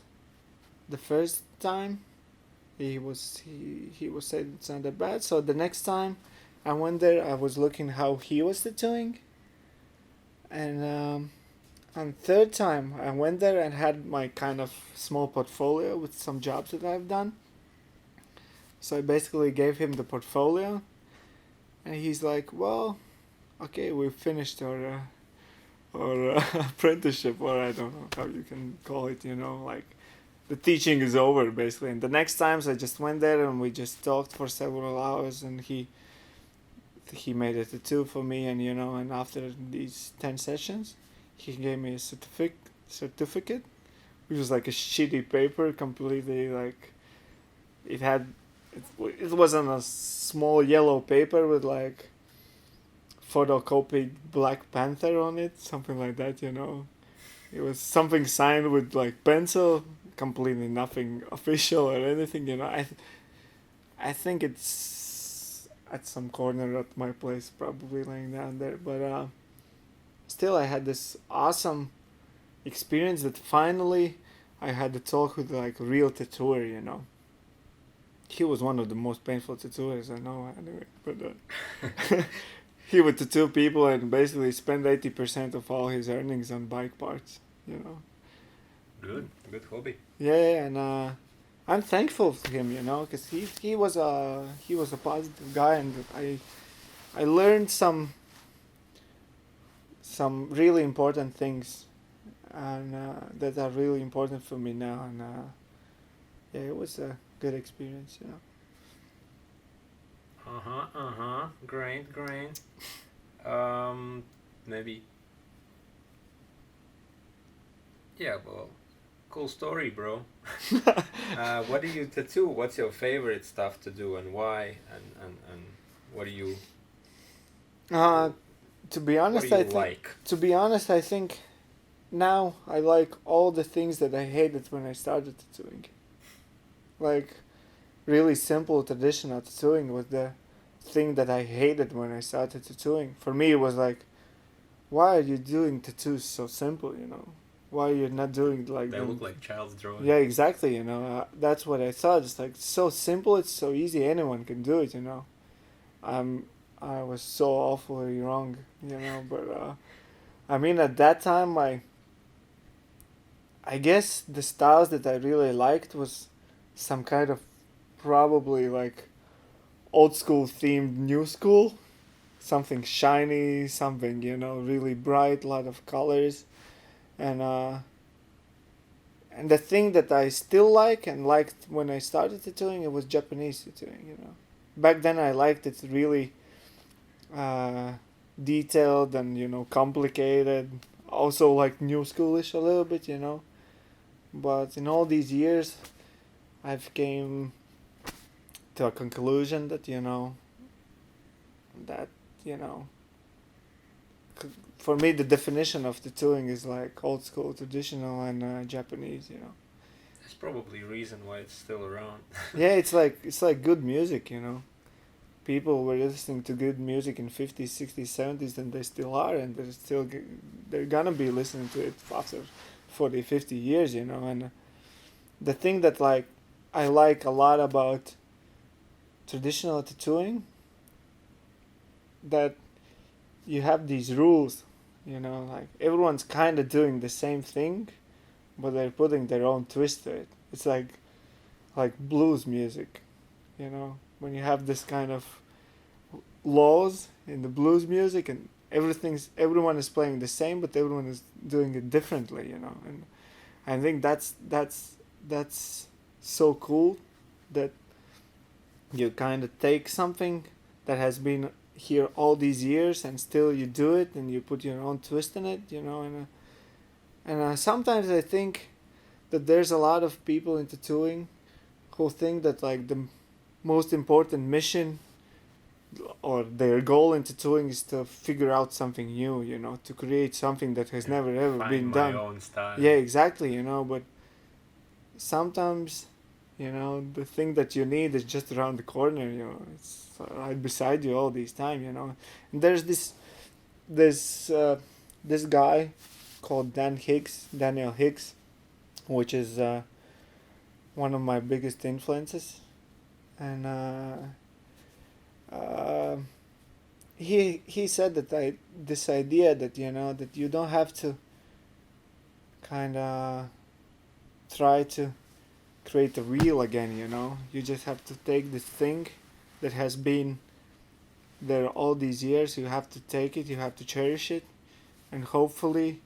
the first time. He was saying it's not that bad. So the next time I went there, I was looking how he was tattooing. And on third time I went there and had my kind of small portfolio with some jobs that I've done. So I basically gave him the portfolio, and he's like, "Well, okay, we finished our apprenticeship, or I don't know how you can call it. Like the teaching is over basically." And the next times I just went there and we just talked for several hours, and he made a tattoo for me, and after these 10 sessions he gave me a certificate, which was like a shitty paper, completely like it was on a small yellow paper with like photocopied Black Panther on it, something like that. It was something signed with like pencil, completely nothing official or anything. I think it's at some corner at my place, probably laying down there. But still, I had this awesome experience that finally I had to talk with like a real tattooer. He was one of the most painful tattooers I know, anyway. But he would tattoo people and basically spend 80% of all his earnings on bike parts. Good hobby. Yeah, and I'm thankful to him, because he was a positive guy, and I learned some really important things, and that are really important for me now, and yeah, it was a good experience. Great. Maybe. Yeah, well, cool story, bro. What do you tattoo? What's your favorite stuff to do, and why? And what do you? To be honest, What do you like? To be honest, I think now I like all the things that I hated when I started tattooing. Like, really simple traditional tattooing was the thing that I hated when I started tattooing. For me, it was like, why are you doing tattoos so simple? Why are you not doing like They them? look like child's drawing. Yeah, exactly. That's what I thought. It's like so simple. It's so easy. Anyone can do it. I was so awfully wrong. But I mean, at that time, I guess the styles that I really liked was some kind of probably like old school themed new school, something shiny, something really bright, lot of colors, and the thing that I still like and liked when I started tattooing, it was Japanese tattooing. Back then I liked it really detailed and complicated, also like new schoolish a little bit. But in all these years I've came to a conclusion that that you know for me the definition of tattooing is like old school, traditional, and Japanese. That's probably a reason why it's still around. Yeah, it's like good music. people were listening to good music in 50s, 60s, 70s, and they still are, and they're gonna be listening to it after 40, 50 years, you know. And the thing that like I like a lot about traditional tattooing, that you have these rules, you know, like everyone's kind of doing the same thing, but they're putting their own twist to it. It's like blues music, you know, when you have this kind of laws in the blues music, and everyone is playing the same, but everyone is doing it differently, you know. And I think that's so cool, that you kind of take something that has been here all these years, and still you do it, and you put your own twist in it, you know. And sometimes I think that there's a lot of people in tattooing who think that like the most important mission or their goal in tattooing is to figure out something new, you know, to create something that has never ever Find been my done. own style. Yeah, exactly, you know. But sometimes, you know, the thing that you need is just around the corner, you know. It's right beside you all this time, you know. And there's this this guy called Daniel Hicks, which is one of my biggest influences, and uh, he said that this idea that, you know, that you don't have to kind of try to create a reel again, you know. You just have to take this thing that has been there all these years. You have to take it, you have to cherish it, and hopefully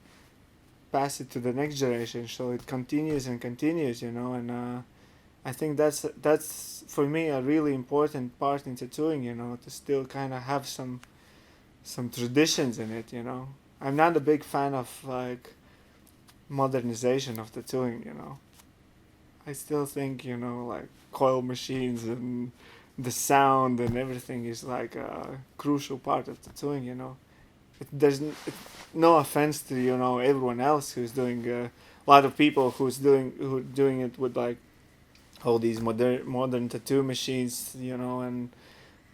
pass it to the next generation, so it continues and continues, you know. And I think that's for me a really important part in tattooing, you know, to still kind of have some traditions in it, you know. I'm not a big fan of like modernization of tattooing, you know. I still think, you know, like coil machines and the sound and everything is like a crucial part of tattooing, you know. No offense to, you know, everyone else who's doing a lot of people who are doing it with like all these modern tattoo machines, you know, and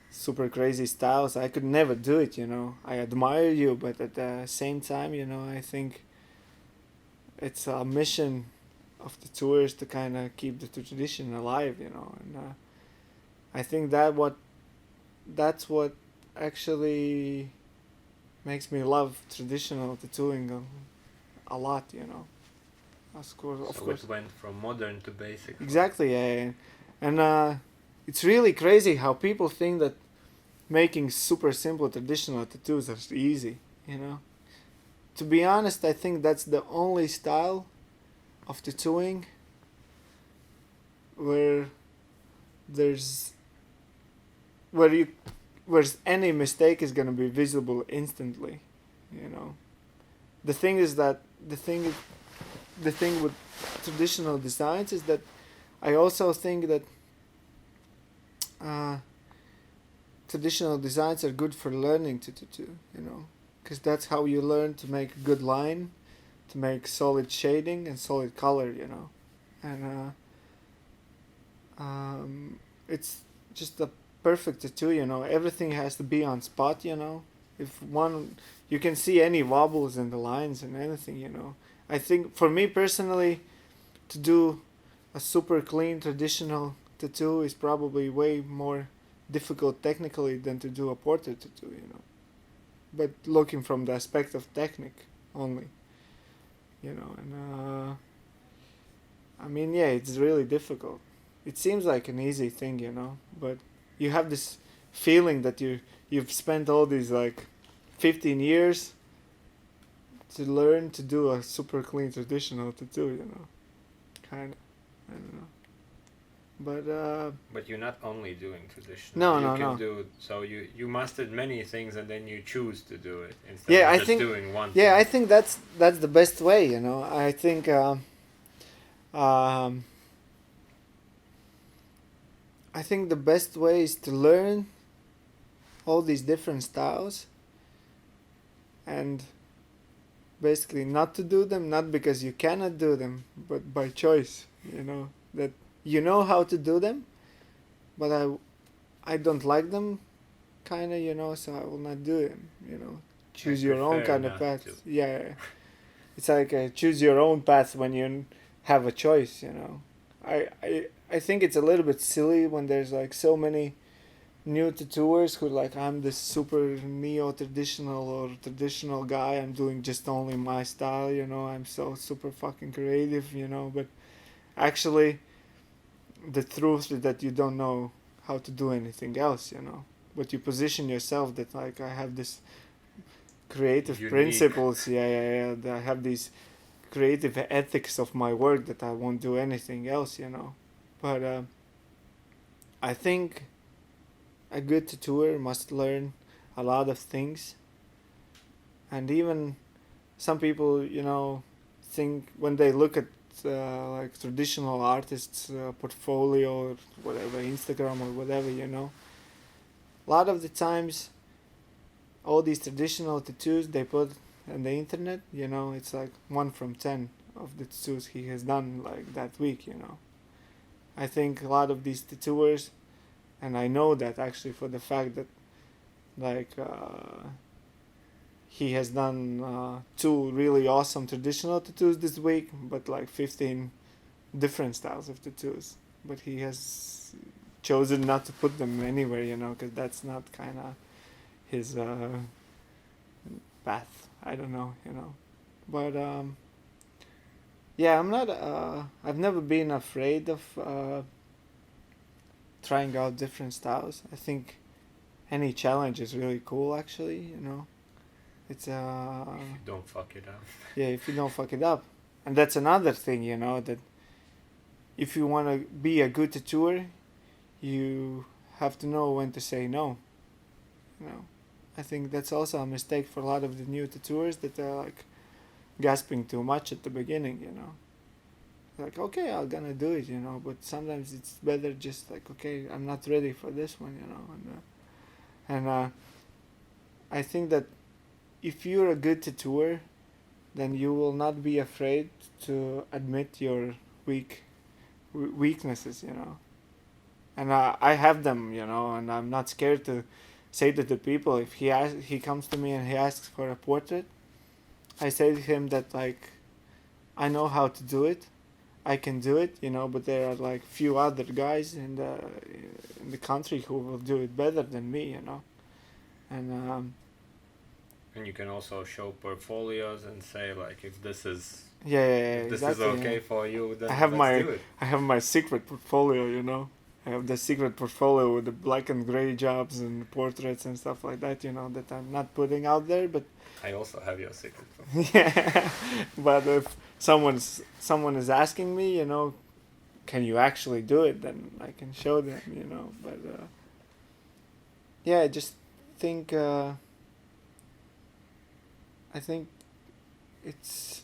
super crazy styles. I could never do it, you know. I admire you, but at the same time, you know, I think it's a mission of the tours to kind of keep the tradition alive, you know. And I think that's what actually makes me love traditional tattooing a lot, you know. Of course. It went from modern to basic. Exactly, yeah. And it's really crazy how people think that making super simple traditional tattoos are easy, you know. To be honest, I think that's the only style of tattooing where there's where any mistake is gonna be visible instantly, you know. The thing is that the thing with traditional designs is that I also think that traditional designs are good for learning to tattoo, you know, because that's how you learn to make a good line, to make solid shading and solid color, you know. And it's just a perfect tattoo, you know. Everything has to be on spot, you know. If you can see any wobbles in the lines and anything, you know. I think for me personally, to do a super clean traditional tattoo is probably way more difficult technically than to do a portrait tattoo, you know. But looking from the aspect of technique only, you know. And I mean, yeah, it's really difficult. It seems like an easy thing, you know, but you have this feeling that you've spent all these like 15 years to learn to do a super clean traditional tattoo, you know. Kind of. I don't know. But you're not only doing traditional. No, you no, can no. do so. You mastered many things, and then you choose to do it instead of just doing one. Yeah, thing. I think that's the best way, you know. I think I think the best way is to learn all these different styles and basically not to do them, not because you cannot do them, but by choice, you know, that you know how to do them, but I don't like them, kind of, you know, so I will not do it, you know. Choose I your own prefer kind of not path. to. Yeah, it's like choose your own path when you have a choice, you know. I think it's a little bit silly when there's like so many new tattooers who like I'm this super neo traditional or traditional guy. I'm doing just only my style, you know. I'm so super fucking creative, you know. But actually, the truth is that you don't know how to do anything else, you know. But you position yourself that like I have this creative Unique. principles, yeah. That I have these creative ethics of my work that I won't do anything else, you know. But I think a good tattooer must learn a lot of things, and even some people, you know, think when they look at like traditional artists' portfolio or whatever, Instagram or whatever, you know, a lot of the times all these traditional tattoos they put on the internet, you know, it's like 1 from 10 of the tattoos he has done like that week, you know. I think a lot of these tattooers, and I know that actually for the fact that like he has done 2 really awesome traditional tattoos this week, but like 15 different styles of tattoos. But he has chosen not to put them anywhere, you know, because that's not kind of his path. I don't know, you know. But yeah, I'm not. I've never been afraid of trying out different styles. I think any challenge is really cool, actually. You know, it's If you don't fuck it up. yeah, if you don't fuck it up, and that's another thing, you know, that if you want to be a good tattooer, you have to know when to say no. You know, I think that's also a mistake for a lot of the new tattooers that they're like gasping too much at the beginning. You know, like okay, I'm gonna do it. You know, but sometimes it's better just like okay, I'm not ready for this one. You know, and I think that if you're a good tattooer, then you will not be afraid to admit your weaknesses, you know. And I have them, you know, and I'm not scared to say to the people if he comes to me and he asks for a portrait, I say to him that like I know how to do it, I can do it, you know, but there are like few other guys in the country who will do it better than me, you know, and And you can also show portfolios and say like if this is if this is exactly. okay for you, then I have let's my do it. I have my secret portfolio, you know. I have the secret portfolio with the black and gray jobs and portraits and stuff like that, you know, that I'm not putting out there, but I also have your secret. yeah. But if someone is asking me, you know, can you actually do it? Then I can show them, you know. But yeah, I just think I think it's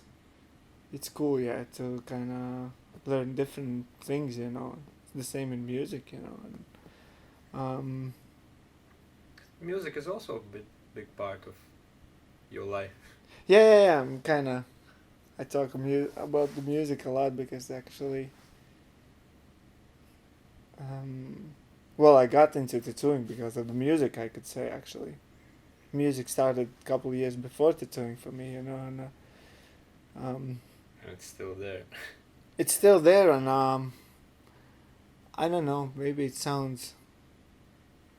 it's cool, yeah, to kind of learn different things, you know. It's the same in music, you know. And, Music is also a big part of your life. yeah, I'm kind of I talk about the music a lot because actually, um, well, I got into tattooing because of the music. I could say actually, music started a couple of years before tattooing for me, you know, and And it's still there. it's still there. And I don't know, maybe it sounds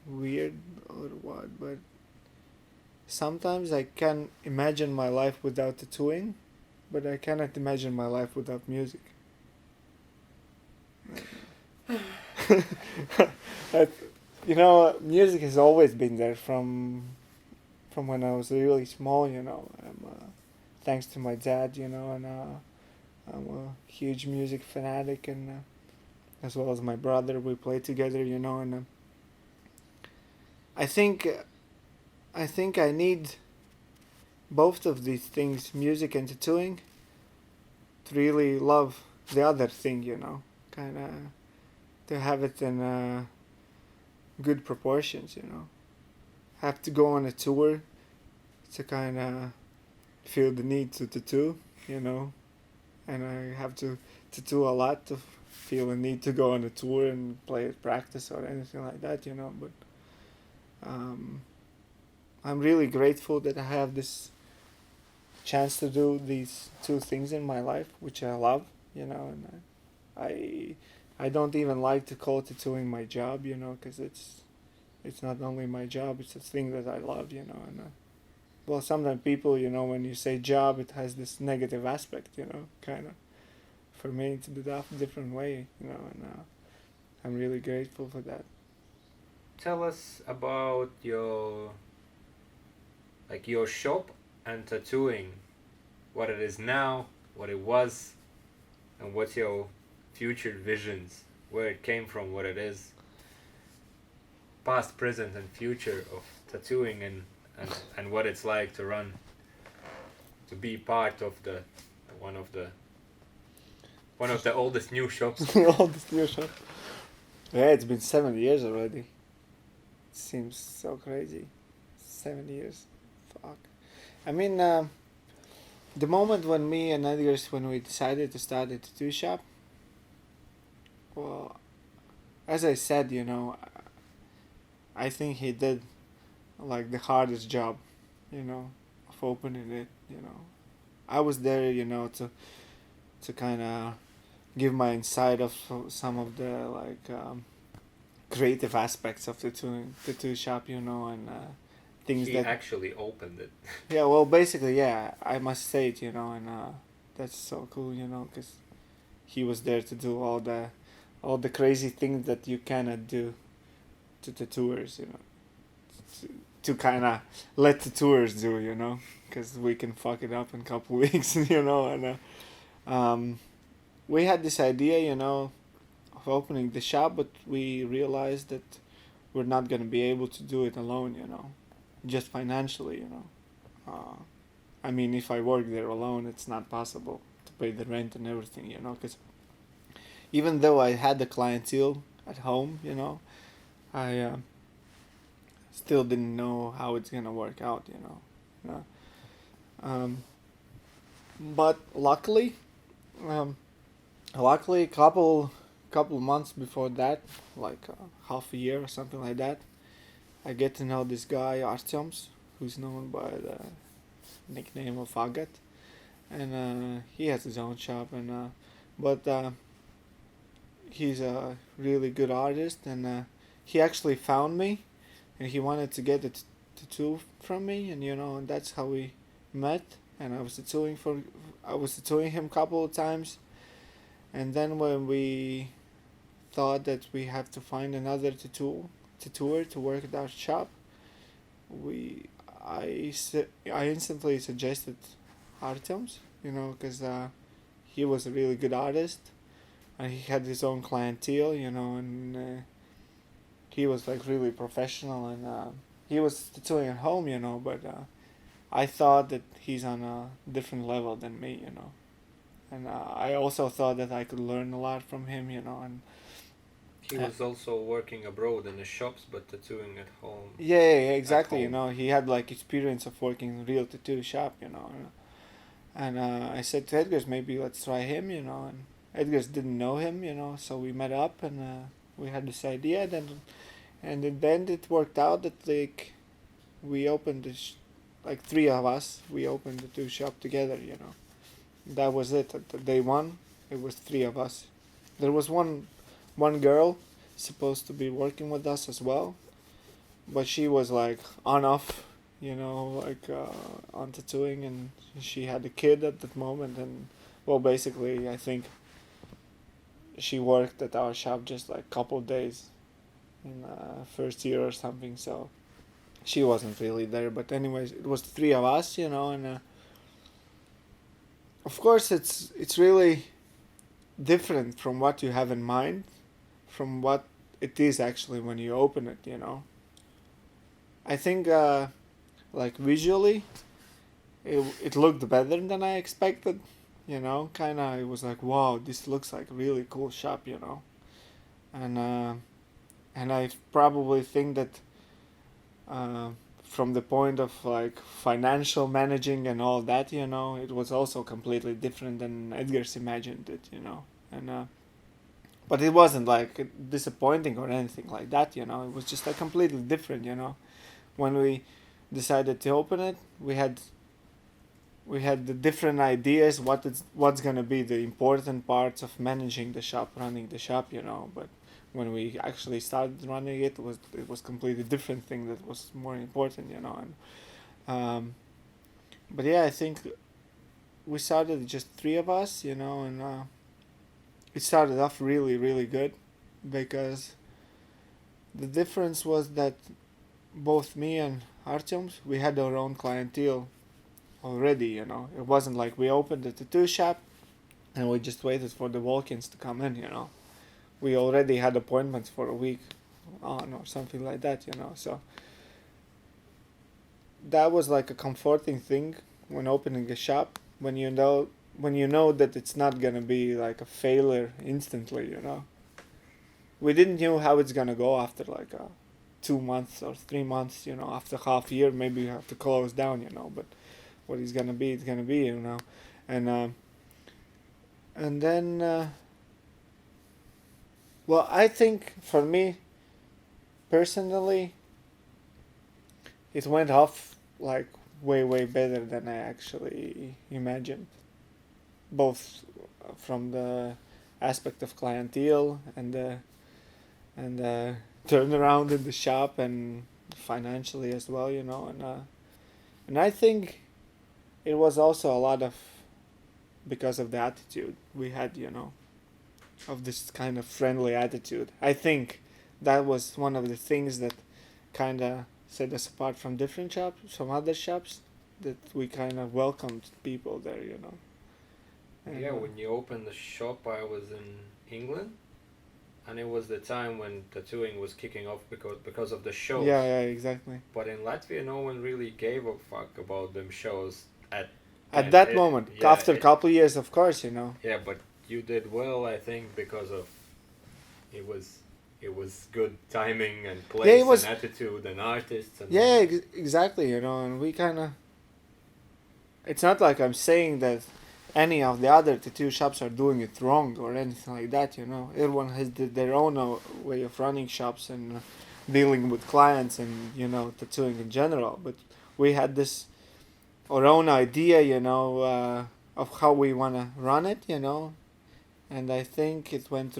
weird or what, but sometimes I can imagine my life without tattooing, but I cannot imagine my life without music. I, you know, music has always been there from when I was really small. You know, thanks to my dad. You know, and I'm a huge music fanatic, and as well as my brother, we play together. You know, and I think I think I need both of these things, music and tattooing, to really love the other thing. You know, kind of to have it in good proportions. You know, have to go on a tour to kind of feel the need to tattoo, you know, and I have to tattoo a lot to feel a need to go on a tour and play at practice or anything like that, you know. But um, I'm really grateful that I have this chance to do these two things in my life, which I love, and I don't even like to call tattooing my job, because it's not only my job, it's a thing that I love, and well, sometimes people, when you say job, it has this negative aspect, kind of. For me, it's a different way, and I'm really grateful for that. Tell us about your shop and tattooing, what it is now, what it was, and what's your future visions, where it came from, what it is, past, present, and future of tattooing, and what it's like to be part of the one of the one of the oldest new shops. All this new shop. Yeah, it's been 7 years already. It seems so crazy. 7 years. Fuck. I mean, the moment when me and Edgar's, when we decided to start a tattoo shop, well, as I said, I think he did like the hardest job, of opening it. I was there, to kind of give my insight of some of the like creative aspects of the tattoo shop, and things He that actually opened it. yeah, well, basically, yeah, I must say it, and that's so cool, because he was there to do all the crazy things that you cannot do to tattooers, to kind of let tattooers do, because we can fuck it up in a couple weeks, and we had this idea, of opening the shop, but we realized that we're not gonna be able to do it alone, just financially, I mean, if I work there alone, it's not possible to pay the rent and everything, because even though I had the clientele at home, I still didn't know how it's gonna work out, you know. But luckily, couple months before that, like half a year or something like that, I get to know this guy Artyom's, who's known by the nickname of Agat, and he has his own shop, and but he's a really good artist, and he actually found me, and he wanted to get a tattoo from me, and and that's how we met, and I was tattooing him a couple of times, and then when we thought that we have to find another tattooer to work at our shop, I instantly suggested Artyom's, because he was a really good artist, and he had his own clientele, and he was like really professional, and he was tattooing at home, but I thought that he's on a different level than me, and I also thought that I could learn a lot from him, and He was also working abroad in the shops, but tattooing at home. yeah, exactly, home. he had like experience of working in a real tattoo shop, and I said to Edgar's, maybe let's try him, and Edgar's didn't know him, so we met up, and we had this idea, and in the end it worked out that like we opened like three of us, we opened the tattoo shop together, that was it. At the day one, it was three of us. There was one girl supposed to be working with us as well, but she was like on off, like on tattooing, and she had a kid at that moment, and well, basically, I think she worked at our shop just like couple of days in first year or something, so she wasn't really there. But anyways, it was three of us, and of course it's really different from what you have in mind, from what it is actually when you open it, I think like visually it looked better than I expected, kind of. It was like, wow, this looks like a really cool shop, and I probably think that from the point of like financial managing and all that, it was also completely different than Edgar's imagined it, and but it wasn't like disappointing or anything like that, it was just like completely different, when we decided to open it, we had the different ideas what's gonna be the important parts of managing the shop, running the shop, But when we actually started running it, it was completely different thing that was more important. And but yeah, I think we started just three of us, and it started off really really good because the difference was that both me and Artyom's we had our own clientele already. It wasn't like we opened a tattoo shop and we just waited for the walk-ins to come in. We already had appointments for a week on or something like that. So that was like a comforting thing when opening a shop, when you know that it's not gonna be like a failure instantly. We didn't know how it's gonna go after like 2 months or 3 months. After half year, maybe you have to close down. But what it's gonna be, it's gonna be. And then, well, I think for me personally, it went off like way way better than I actually imagined, both from the aspect of clientele and turnaround in the shop and financially as well. And I think it was also a lot of because of the attitude we had, of this kind of friendly attitude. I think that was one of the things that kind of set us apart from different shops, from other shops, that we kind of welcomed people there. And, Yeah, when you opened the shop, I was in England, and it was the time when tattooing was kicking off because of the shows. yeah, exactly. But in Latvia, no one really gave a fuck about them shows At and that moment, yeah, after a couple of years, of course. Yeah, but you did well, I think, because of it was good timing and place Yeah, it was. and attitude and artists and Yeah, exactly. And we kind of. It's not like I'm saying that any of the other tattoo shops are doing it wrong or anything like that. Everyone has their own way of running shops and dealing with clients and tattooing in general. But we had this our own idea, of how we wanna run it. And I think it went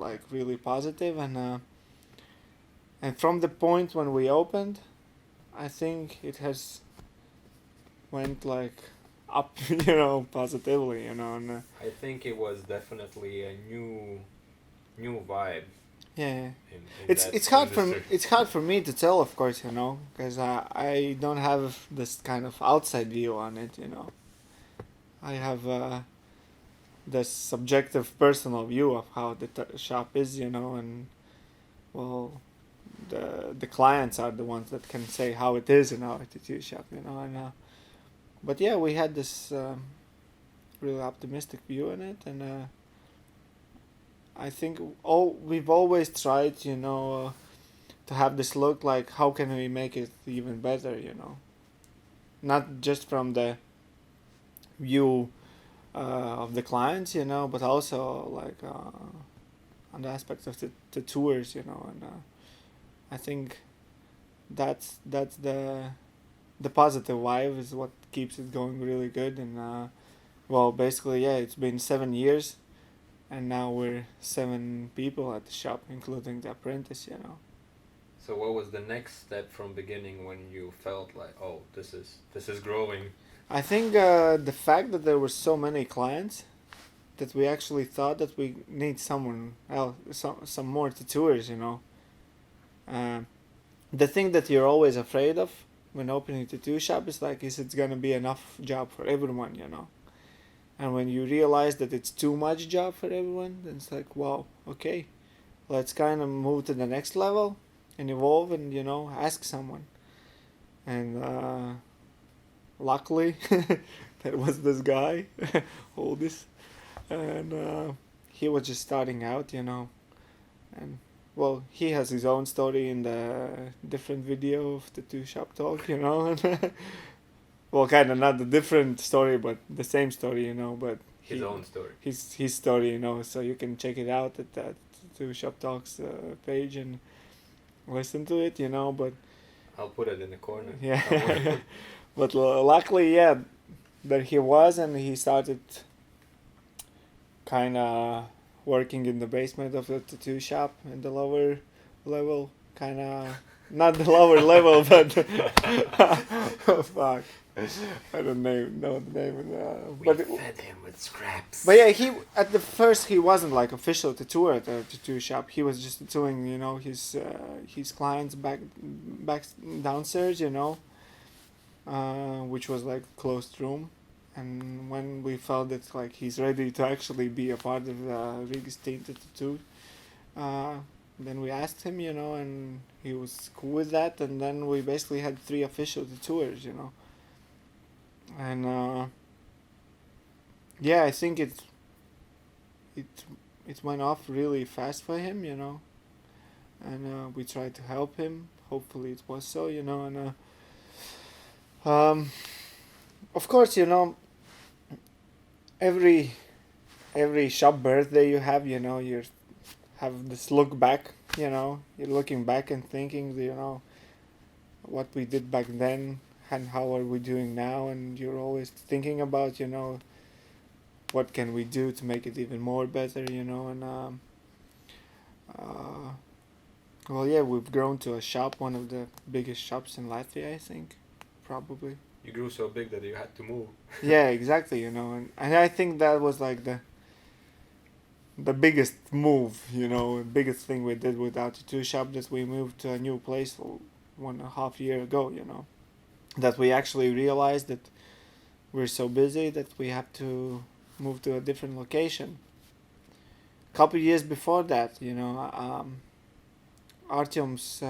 like really positive and from the point when we opened, I think it has went like up, positively. And I think it was definitely a new vibe yeah, in it's that it's hard for industry. it's hard for me to tell, of course, because I don't have this kind of outside view on it. I have the subjective personal view of how the shop is, and well, the clients are the ones that can say how it is in our tattoo shop. And but yeah, we had this really optimistic view in it, and I think we've always tried, to have this look like how can we make it even better, not just from the view of the clients, but also like on the aspects of the tours, and I think that's the positive vibe is what keeps it going really good. And well, basically, yeah, it's been 7 years, and now we're 7 people at the shop, including the apprentice. So what was the next step from beginning when you felt like, oh, this is growing? I think the fact that there were so many clients that we actually thought that we need someone else, some more tattooers. Uh, the thing that you're always afraid of when opening a tattoo shop is like, is it gonna be enough job for everyone? And when you realize that it's too much job for everyone, then it's like, wow, okay, let's kind of move to the next level and evolve and ask someone. And luckily, that was this guy, Oldest, and he was just starting out, and well, he has his own story in the different video of the two shop talk, and well, kind of not the different story, but the same story, but His own story. his story, so you can check it out at that two shop talks page and listen to it, but I'll put it in the corner. Yeah. Don't worry. But luckily, yeah, that he was, and he started kind of working in the basement of the tattoo shop in the lower level, kind of not the lower level, but oh, fuck, I don't know the name. We But fed him with scraps. but yeah, he at the first he wasn't like official tattooer at the tattoo shop. He was just tattooing, his clients back downstairs, which was like closed room. And when we felt that like he's ready to actually be a part of the Rigas Tinte tattoo, then we asked him, and he was cool with that. And then we basically had 3 official tattooers, and yeah, I think it went off really fast for him, and we tried to help him. Hopefully, it was so, and of course, every shop birthday you have, you have this look back, you're looking back and thinking, what we did back then and how are we doing now, and you're always thinking about, what can we do to make it even more better, and well, yeah, we've grown to a shop, one of the biggest shops in Latvia, I think, probably. You grew so big that you had to move. Yeah, exactly, and I think that was like the biggest move, biggest thing we did with our tattoo shop, that we moved to a new place 1.5 years ago, that we actually realized that we're so busy that we have to move to a different location. Couple years before that, Artyom's,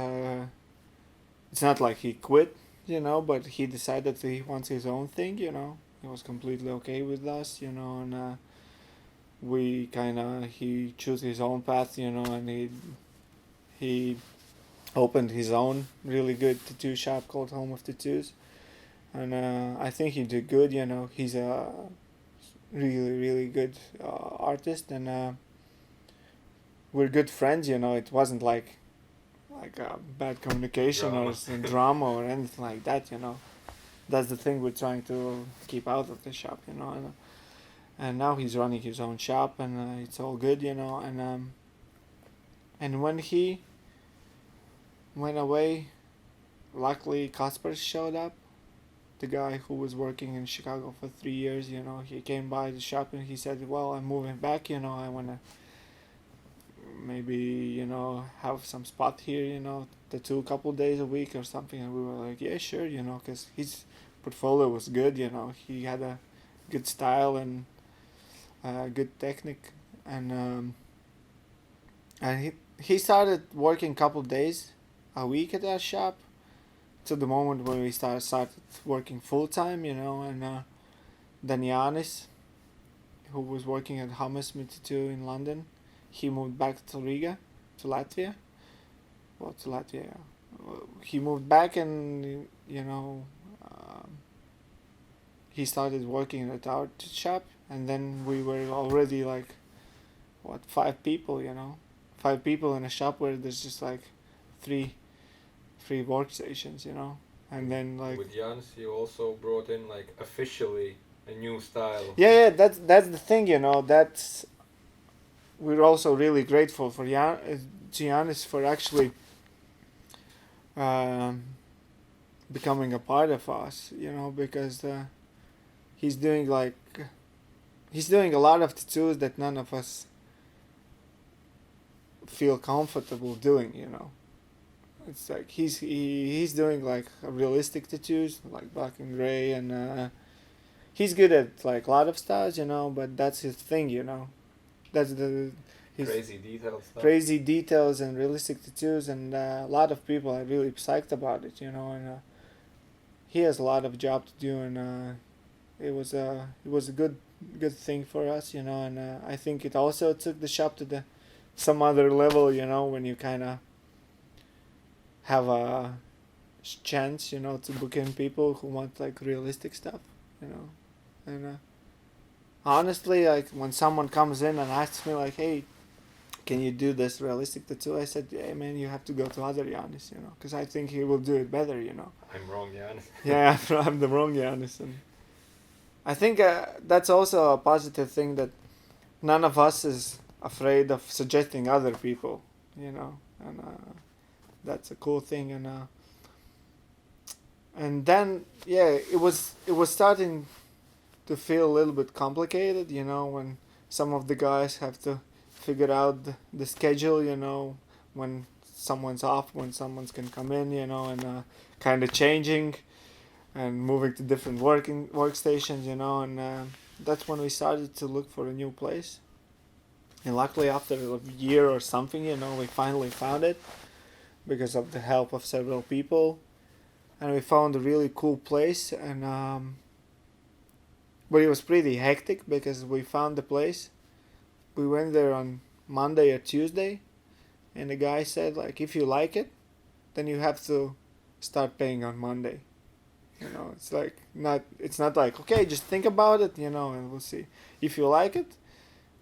it's not like he quit, but he decided that he wants his own thing, he was completely okay with us, and we he chose his own path, and he opened his own really good tattoo shop called Home of Tattoos, and I think he did good, he's a really, really good artist, and we're good friends, it wasn't like a bad communication Drama. or some drama or anything like that, That's the thing we're trying to keep out of the shop, and now he's running his own shop, and it's all good, and when he went away, luckily Kasper showed up, the guy who was working in Chicago for 3 years, he came by the shop and he said, well, I'm moving back, I want to maybe, have some spot here, tattoo a couple days a week or something, and we were like, yeah, sure, because his portfolio was good, he had a good style and good technique, and he started working couple days a week at our shop, to the moment when we started working full time, and then Janis, who was working at Hammersmith Tattoo in London, he moved back to Riga, to Latvia. Well, to Latvia. He moved back, and he started working at our shop, and then we were already like 5 people, 5 people in a shop where there's just like three workstations, and then like With Jans, you also brought in like officially a new style. yeah, that's the thing, that's we're also really grateful for Giannis for actually becoming a part of us, because he's doing a lot of tattoos that none of us feel comfortable doing, It's like he's doing like realistic tattoos, like black and gray, and he's good at like a lot of styles, but that's his thing, That's his Crazy detail stuff. crazy details and realistic tattoos, and a lot of people are really psyched about it, and he has a lot of job to do, and it was a good thing for us, and I think it also took the shop to some other level, when you kind of have a chance, to book in people who want like realistic stuff, and honestly, like when someone comes in and asks me like, hey, can you do this realistic tattoo? I said, hey man, you have to go to other Janis, you know, because I think he will do it better, you know. I'm wrong, Janis. Yeah, I'm the wrong Janis. And I think that's also a positive thing, that none of us is afraid of suggesting other people, you know, and that's a cool thing. And then it was starting to feel a little bit complicated, you know, when some of the guys have to figure out the schedule, you know, when someone's off, when someone's can come in, you know, and kind of changing and moving to different workstations, you know, and that's when we started to look for a new place. And luckily, after a year or something, you know, we finally found it because of the help of several people, and we found a really cool place. And but it was pretty hectic because we found the place. We went there on Monday or Tuesday, and the guy said, like, if you like it, then you have to start paying on Monday. You know, it's like it's not like, okay, just think about it, you know, and we'll see. If you like it,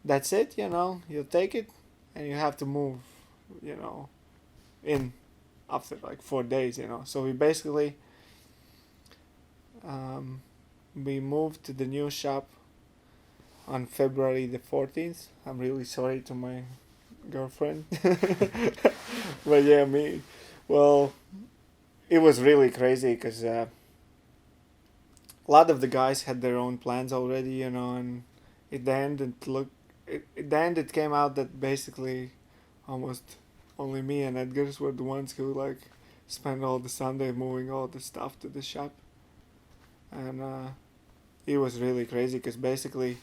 that's it, you know, you'll take it, and you have to move, you know, in after like 4 days, you know. So we basically we moved to the new shop on February the 14th. I'm really sorry to my girlfriend. But yeah, it was really crazy because a lot of the guys had their own plans already, you know, and at the end it came out that basically almost only me and Edgar's were the ones who like spent all the Sunday moving all the stuff to the shop. And it was really crazy because basically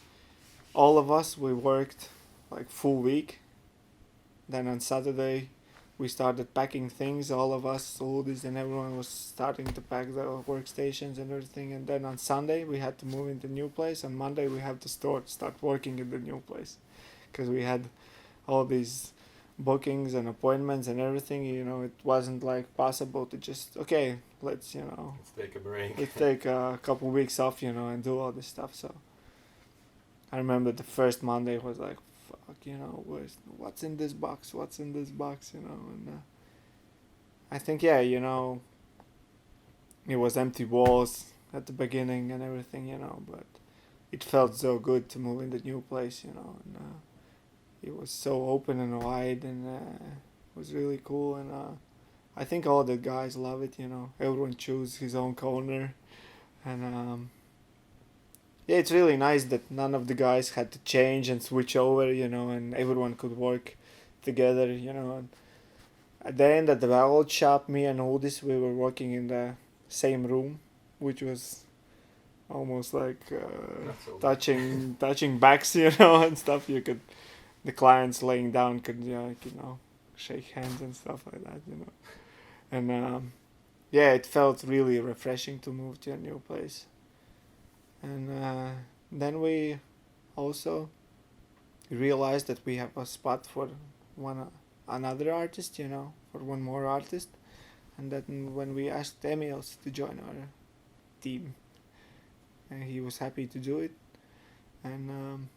all of us, we worked like full week. Then on Saturday we started packing things, all of us, oldies and everyone was starting to pack their workstations and everything. And then on Sunday we had to move into the new place. On Monday we had to start working in the new place because we had all these bookings and appointments and everything. You know, it wasn't like possible to just, okay, let's, you know, Let's take a break. let's take a couple weeks off, you know, and do all this stuff. So I remember the first Monday was like, fuck, you know, what's in this box, you know. And I think, yeah, you know, it was empty walls at the beginning and everything, you know, but it felt so good to move in the new place, you know. And it was so open and wide, and it was really cool. And I think all the guys love it, you know. Everyone chose his own corner. And yeah, it's really nice that none of the guys had to change and switch over, you know, and everyone could work together, you know. And at the end, at the old shop, me and Odis, we were working in the same room, which was almost like So touching backs, you know, and stuff. The clients laying down could, you know, shake hands and stuff like that, you know. And yeah, it felt really refreshing to move to a new place. And then we also realized that we have a spot for another artist, you know, for one more artist. And then when we asked Emils to join our team, and he was happy to do it. And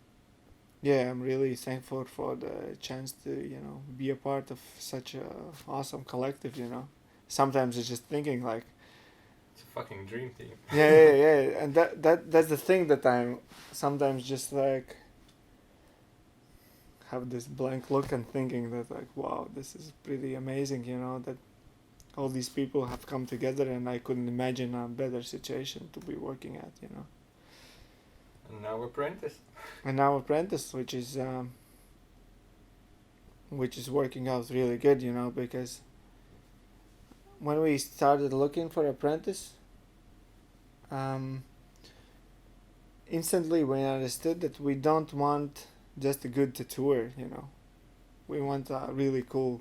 yeah, I'm really thankful for the chance to, you know, be a part of such a awesome collective, you know. Sometimes it's just thinking like, it's a fucking dream team. yeah, and that's the thing, that I'm sometimes just like have this blank look and thinking that like, wow, this is pretty amazing, you know, that all these people have come together, and I couldn't imagine a better situation to be working at, you know. And now apprentice. And now apprentice, which is working out really good, you know, because when we started looking for apprentice, instantly we understood that we don't want just a good tattooer, you know. We want a really cool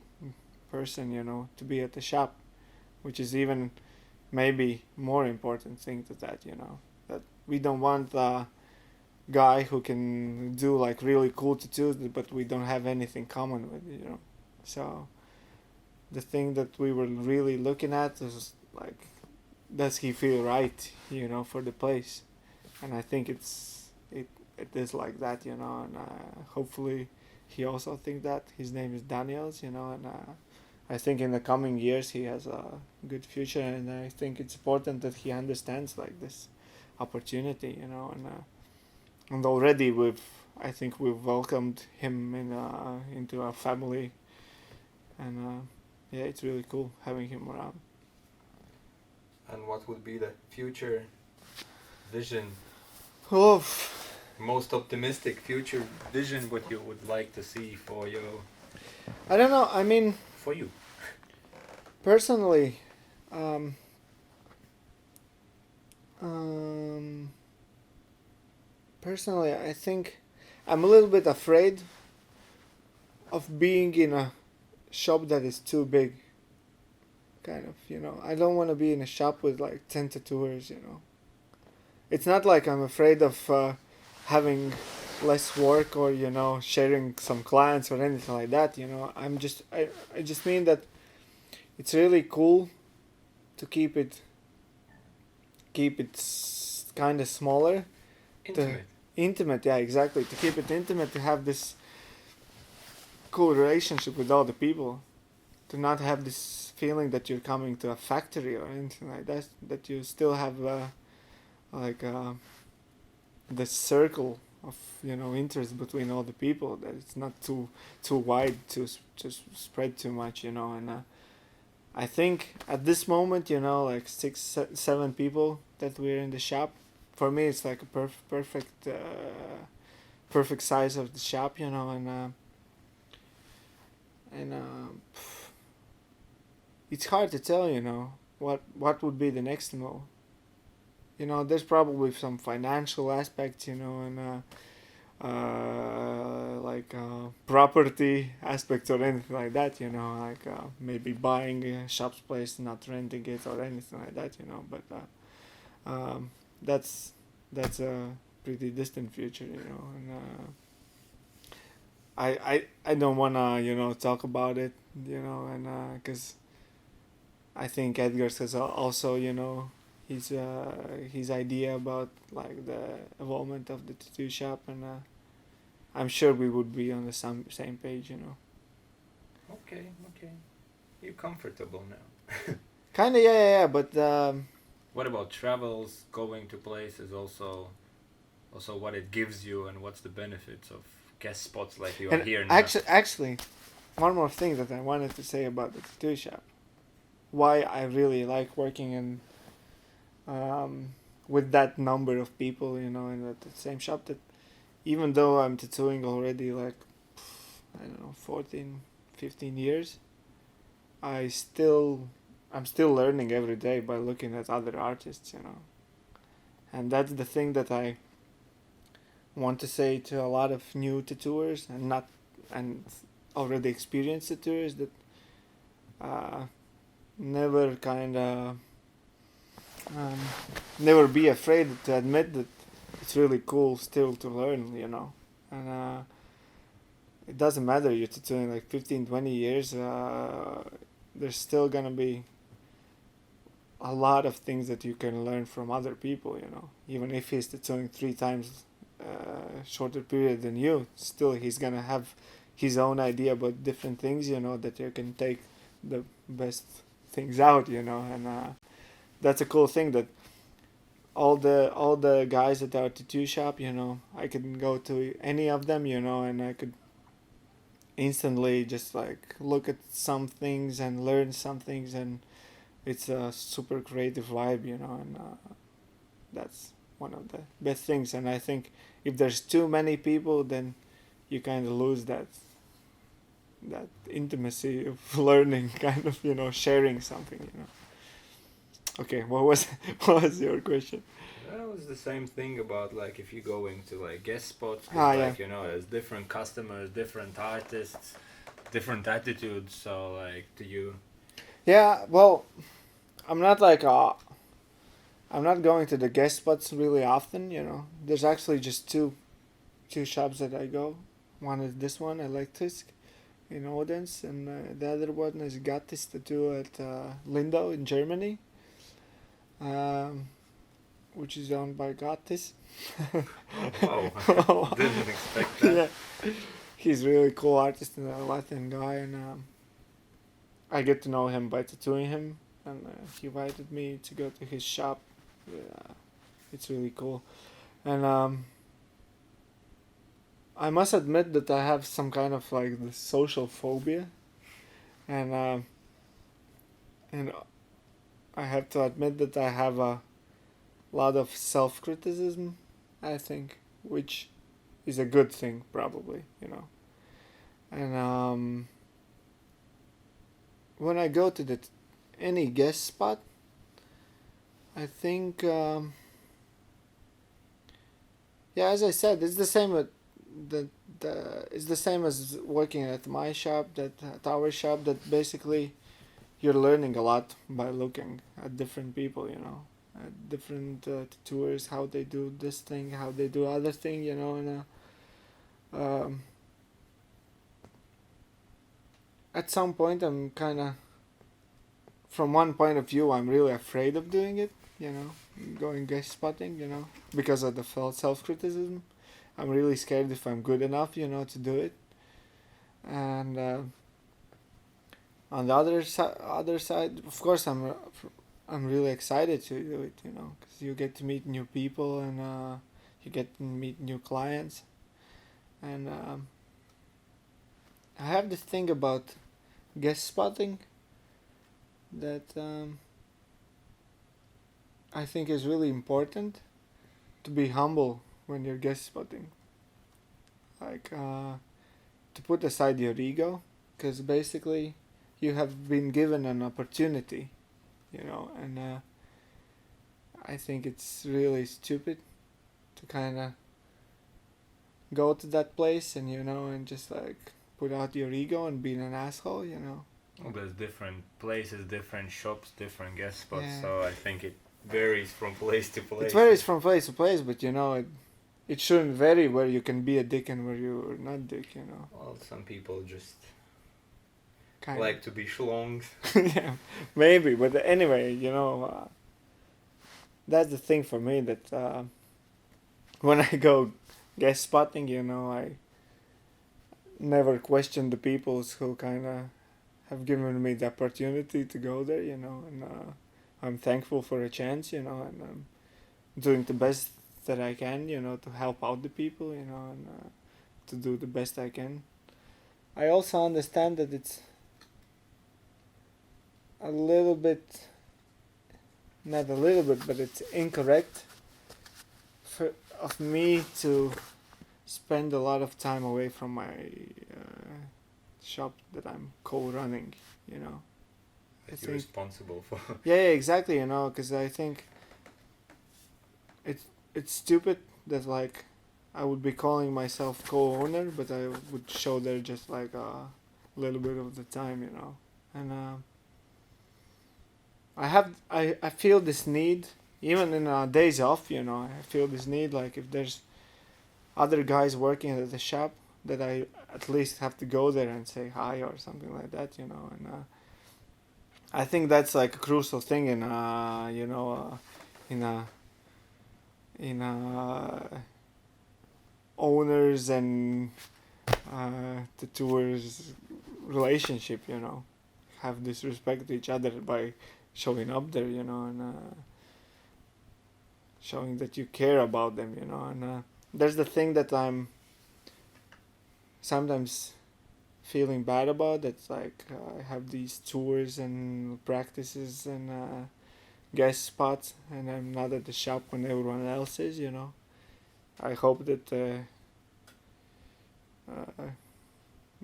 person, you know, to be at the shop, which is even maybe more important thing to that, you know. That we don't want a guy who can do like really cool tattoos, but we don't have anything common with, you know. So the thing that we were really looking at is like, does he feel right, you know, for the place? And I think it is like that, you know. And hopefully he also think that. His name is Daniels, and I think in the coming years he has a good future, and I think it's important that he understands like this opportunity, and already I think we've welcomed him into our family, and yeah, it's really cool having him around. And what would be the future vision? Oh, Most optimistic future vision what you would like to see for I don't know. I mean, for you? personally, um, um, I think I'm a little bit afraid of being in a shop that is too big. Kind of, I don't want to be in a shop with like 10 tattooers. It's not like I'm afraid of having less work or sharing some clients or anything like that. I just mean that it's really cool to keep it kind of smaller. Intimate. Intimate, yeah, exactly. To keep it intimate, to have this cool relationship with all the people, to not have this feeling that you're coming to a factory or anything like that. That you still have the circle of interest between all the people. That it's not too wide to spread too much. And I think at this moment, like 7 people that we're in the shop. For me, it's like a perfect size of the shop, and it's hard to tell, what would be the next move. There's probably some financial aspects, and property aspects or anything like that, like maybe buying a shop's place, not renting it or anything like that, but that's a pretty distant future, and I don't wanna talk about it, and because I think Edgar's has also his idea about like the involvement of the tattoo shop, and I'm sure we would be on the same page, Okay. You're comfortable now. Kinda, yeah, but What about travels, going to places, also what it gives you and what's the benefits of guest spots like you are here now? actually, one more thing that I wanted to say about the tattoo shop. Why I really like working in with that number of people, in the same shop. That even though I'm tattooing already like I don't know 14, 15 years, I'm still learning every day by looking at other artists, and that's the thing that I want to say to a lot of new tattooers and already experienced tattooers, that never kind of never be afraid to admit that it's really cool still to learn, and it doesn't matter you're tattooing like 15, 20 years, there's still gonna be a lot of things that you can learn from other people, even if he's tattooing 3 times shorter period than you, still he's gonna have his own idea about different things, that you can take the best things out, and that's a cool thing, that all the guys at our tattoo shop, I can go to any of them, and I could instantly just like look at some things and learn some things, and it's a super creative vibe, and that's one of the best things. And I think if there's too many people, then you kind of lose that intimacy of learning, kind of, sharing something, Okay, what was your question? That was the same thing about like if you go into like guest spots, 'cause, Yeah. there's different customers, different artists, different attitudes. So like, do you? Yeah, well, I'm not like I'm not going to the guest spots really often, There's actually just two shops that I go. One is this one, Electrisk, in Odense, and the other one is Gattis Tattoo at Lindau in Germany, which is owned by Gattis. Oh, wow. Didn't expect that. Yeah, he's really cool artist and a Latvian guy, and I get to know him by tattooing him, and he invited me to go to his shop. Yeah, it's really cool, and I must admit that I have some kind of like the social phobia, and and I have to admit that I have a lot of self-criticism, I think, which is a good thing probably, and when I go to any guest spot, I think yeah, as I said, it's the same with it's the same as working at my shop, that at our shop, that basically you're learning a lot by looking at different people, at different tours, how they do this thing, how they do other thing, and at some point I'm kind of, from one point of view, I'm really afraid of doing it, going guest spotting, because of the self-criticism. I'm really scared if I'm good enough, to do it. And on the other side, of course, I'm really excited to do it, because you get to meet new people, and you get to meet new clients. And I have this thing about guest spotting that I think is really important, to be humble when you're guest spotting. Like, to put aside your ego, because basically you have been given an opportunity, and I think it's really stupid to kind of go to that place and, and just like put out your ego and being an asshole, Well, there's different places, different shops, different guest spots, Yeah. so I think it varies from place to place. It varies from place to place, but it shouldn't vary where you can be a dick and where you're not dick, Well, some people just kind like to be schlonged. yeah, maybe, but anyway, that's the thing for me, that when I go guest spotting, I never question the people who kind of have given me the opportunity to go there, and I'm thankful for a chance, and I'm doing the best that I can, to help out the people, and to do the best I can. I also understand that it's a little bit, not a little bit, but it's incorrect of me to spend a lot of time away from my shop that I'm co-running, That you're responsible for. Yeah, exactly, because I think it's stupid that like I would be calling myself co-owner, but I would show there just like a little bit of the time, and I feel this need, even in days off, I feel this need, like if there's other guys working at the shop, that I at least have to go there and say hi or something like that, and I think that's like a crucial thing in in owners and tattooers relationship, have this respect to each other by showing up there, and showing that you care about them, and there's the thing that I'm sometimes feeling bad about. That's like I have these tours and practices and guest spots, and I'm not at the shop when everyone else is, I hope that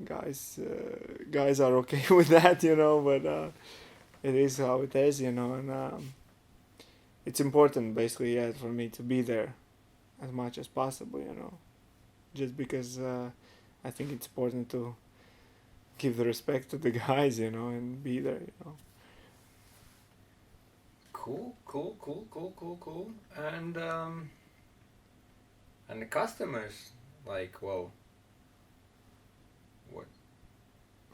guys are okay with that, but it is how it is, and it's important basically, yeah, for me to be there as much as possible, just because I think it's important to give the respect to the guys, and be there, Cool. And the customers, like, well, what?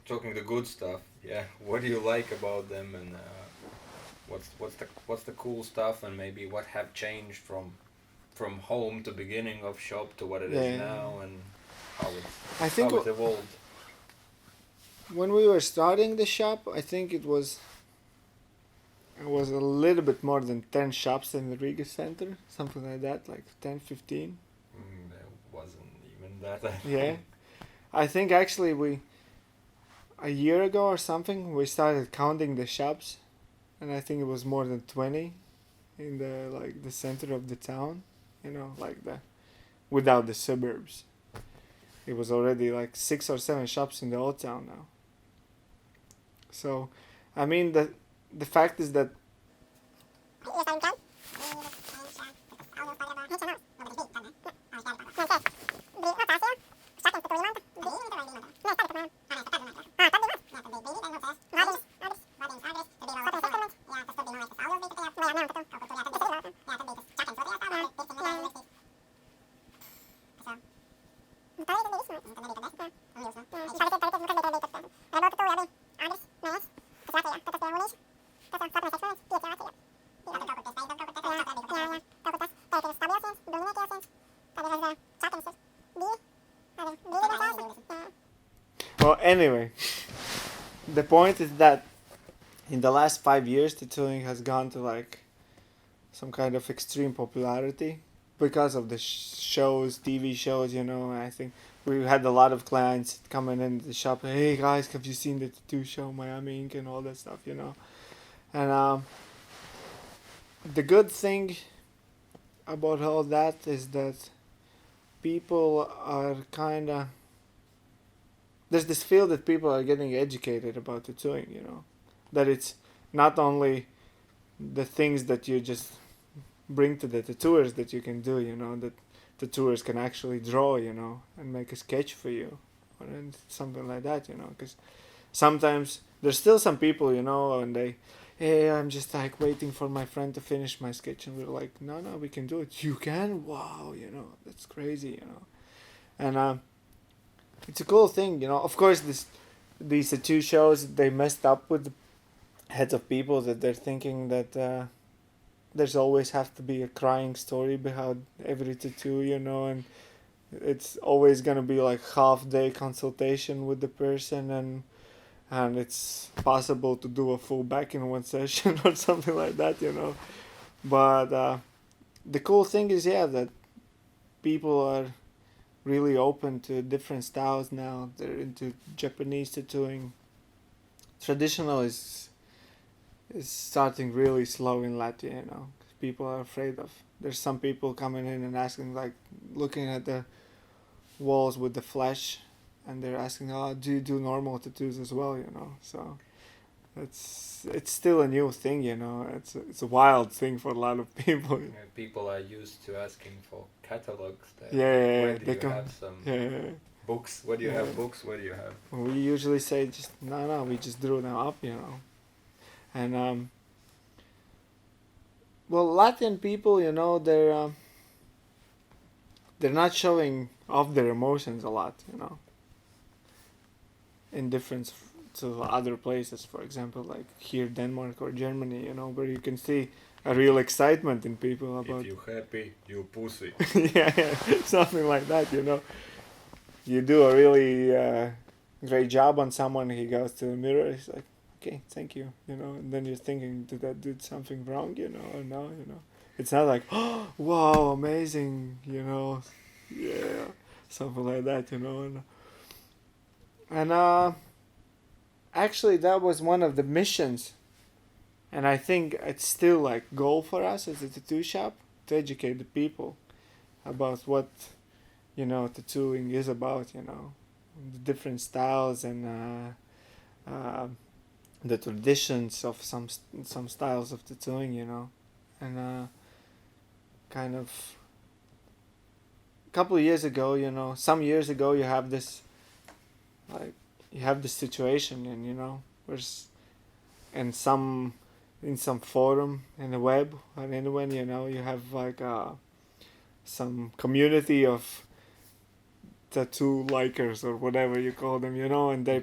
Talking the good stuff, yeah. What do you like about them, and what's the cool stuff, and maybe what have changed from home to beginning of shop to what it is Yeah. now, and how I think it evolved. when we were starting the shop, I think it was a little bit more than 10 shops in the Riga center, something like that, like 10, 15. There wasn't even that. I Yeah. think. I think actually a year ago or something, we started counting the shops, and I think it was more than 20 in the center of the town, without the suburbs. It was already like 6 or 7 shops in the old town now. So, I mean, the fact is that well, anyway, the point is that in the last 5 years, tattooing has gone to like some kind of extreme popularity because of the shows, TV shows. I think we had a lot of clients coming in the shop. Hey guys, have you seen the tattoo show, Miami Ink, and all that stuff? And the good thing about all that is that people are kind of, there's this feel that people are getting educated about tattooing, that it's not only the things that you just bring to the tattooers that you can do, that tattooers can actually draw, and make a sketch for you, or something like that, because sometimes there's still some people, and they, hey, I'm just like waiting for my friend to finish my sketch, and we're like, no, we can do it. You can? Wow, that's crazy, and it's a cool thing, Of course, these tattoo shows, they messed up with the heads of people that they're thinking that there's always have to be a crying story behind every tattoo, and it's always gonna be like half-day consultation with the person, and it's possible to do a full back in one session or something like that, But the cool thing is, that people are really open to different styles now. They're into Japanese tattooing. Traditional is starting really slow in Latvia, People are afraid of. There's some people coming in and asking, like, looking at the walls with the flash, and they're asking, oh, do you do normal tattoos as well, So it's still a new thing, It's a wild thing for a lot of people. People are used to asking for catalogs. Yeah, do you have some books? What do you have books? What do you have? We usually say just no. We just drew them up, And well, Latvian people, they're not showing off their emotions a lot, in difference to other places. For example, like here, Denmark or Germany, where you can see a real excitement in people about. If you're happy, you pussy. yeah, something like that, You do a really great job on someone. He goes to the mirror. He's like, okay, thank you, And then you're thinking, did I do something wrong, or no, It's not like, oh, wow, amazing, yeah, something like that, And actually, that was one of the missions, and I think it's still like goal for us as a tattoo shop to educate the people about what tattooing is about, the different styles and the traditions of some styles of tattooing, and kind of a couple of years ago, some years ago, you have this situation, and where's in some forum in the web or anywhere, you have like some community of tattoo likers or whatever you call them, and they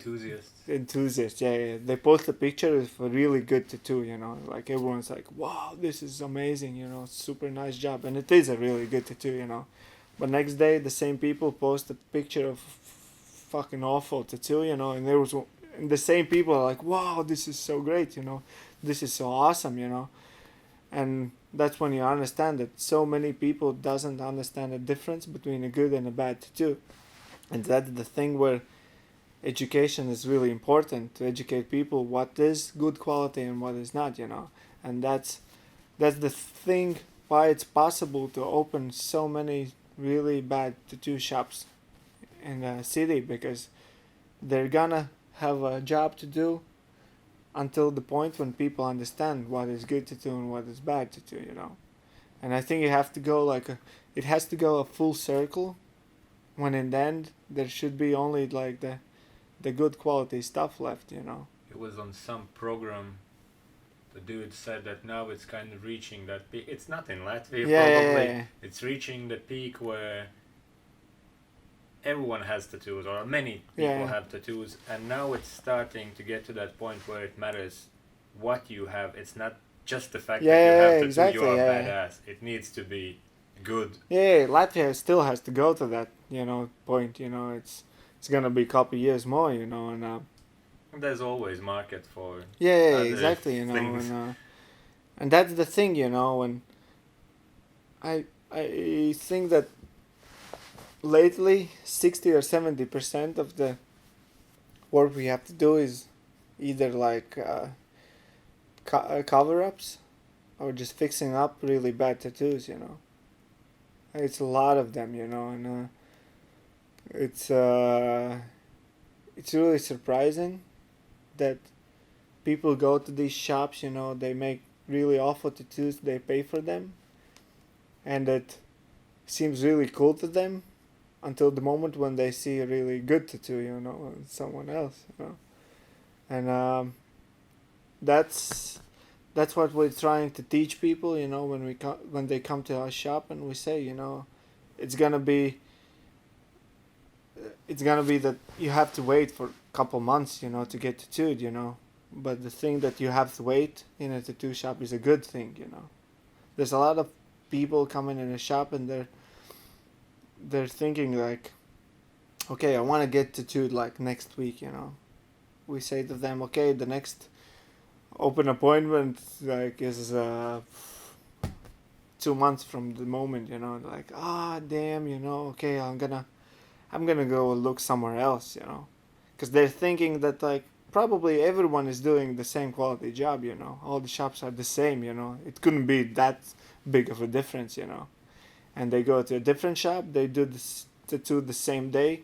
enthusiasts, yeah. They post a picture of a really good tattoo, like everyone's like, wow, this is amazing, super nice job, and it is a really good tattoo, But next day, the same people post a picture of fucking awful tattoo, and and the same people are like, wow, this is so great, this is so awesome, and that's when you understand that so many people doesn't understand the difference between a good and a bad tattoo, and that's the thing where education is really important to educate people what is good quality and what is not, and that's the thing why it's possible to open so many really bad tattoo shops in the city, because they're gonna have a job to do until the point when people understand what is good tattoo and what is bad tattoo, and I think it has to go a full circle, when in the end there should be only like the good quality stuff left. It was on some program. The dude said that now it's kind of reaching that peak. It's not in Latvia, probably. Yeah. It's reaching the peak where everyone has tattoos, or many people have tattoos, and now it's starting to get to that point where it matters what you have. It's not just the fact that you have tattoo, exactly, you are badass. It needs to be good. Yeah, Latvia still has to go to that, point. It's gonna be a couple years more, and There's always market for other exactly, things. and that's the thing, and I think that lately 60 or 70% of the work we have to do is either like cover-ups or just fixing up really bad tattoos, It's a lot of them, and it's really surprising that people go to these shops, they make really awful tattoos, they pay for them, and it seems really cool to them until the moment when they see a really good tattoo, on someone else, and that's what we're trying to teach people, when they come to our shop, and we say, it's gonna be that you have to wait for a couple months, to get tattooed, but the thing that you have to wait in a tattoo shop is a good thing, There's a lot of people coming in a shop and they're thinking like, okay, I want to get tattooed like next week, We say to them, okay, the next open appointment like is 2 months from the moment, like, damn, okay, I'm gonna go look somewhere else, because they're thinking that like probably everyone is doing the same quality job, all the shops are the same, it couldn't be that big of a difference, and they go to a different shop, they do this tattoo the same day,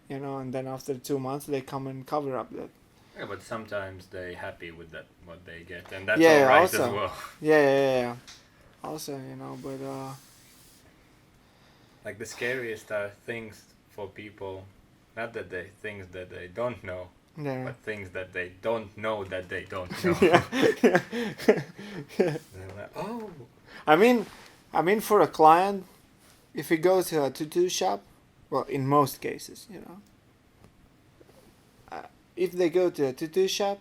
and then after 2 months they come and cover up that. Yeah, but sometimes they're happy with that what they get, and that's Yeah, alright also. as well. Yeah. Also, but Like the scariest are things for people, not that they things that they don't know, yeah. but things that they don't know that they don't know. Yeah. They're like, oh, I mean, for a client, if he goes to a tattoo shop, well, in most cases, if they go to a tattoo shop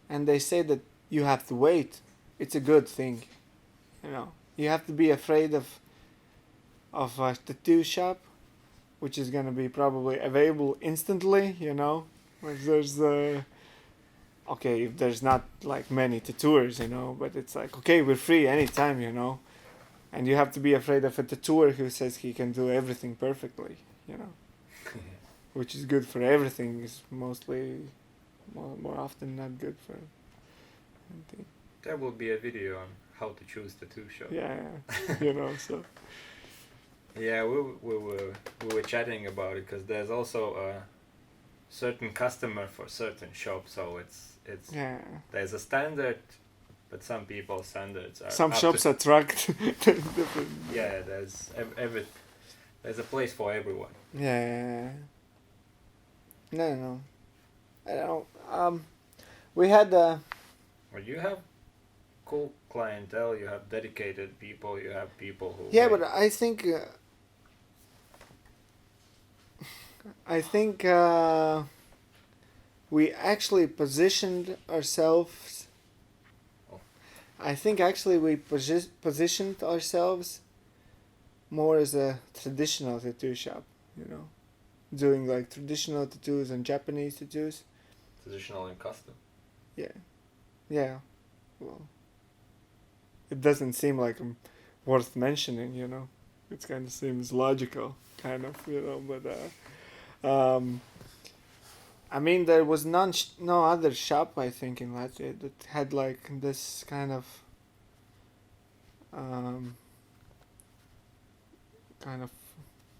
and they say that you have to wait, it's a good thing, You have to be afraid of a tattoo shop, which is gonna be probably available instantly, If there's okay, if there's not like many tattooers, but it's like, okay, we're free anytime, and you have to be afraid of a tattooer who says he can do everything perfectly, which is good for everything, is mostly more often not good for anything. there will be a video on how to choose tattoo shop. Yeah, so. Yeah, we were chatting about it because there's also a certain customer for certain shops, so it's Yeah. there's a standard, but some people's standards are Some up shops to, attract different. yeah, there's there's a place for everyone. Yeah. No. I don't. We had Well, you have cool clientele, you have dedicated people, you have people who yeah, make- but I think we actually positioned ourselves. Oh. I think actually we positioned ourselves more as a traditional tattoo shop, doing like traditional tattoos and Japanese tattoos. Traditional and custom. Yeah, yeah. Well, it doesn't seem like worth mentioning. It kind of seems logical, kind of, but I mean, there was no other shop, I think, in Latvia that had like this kind of um, kind of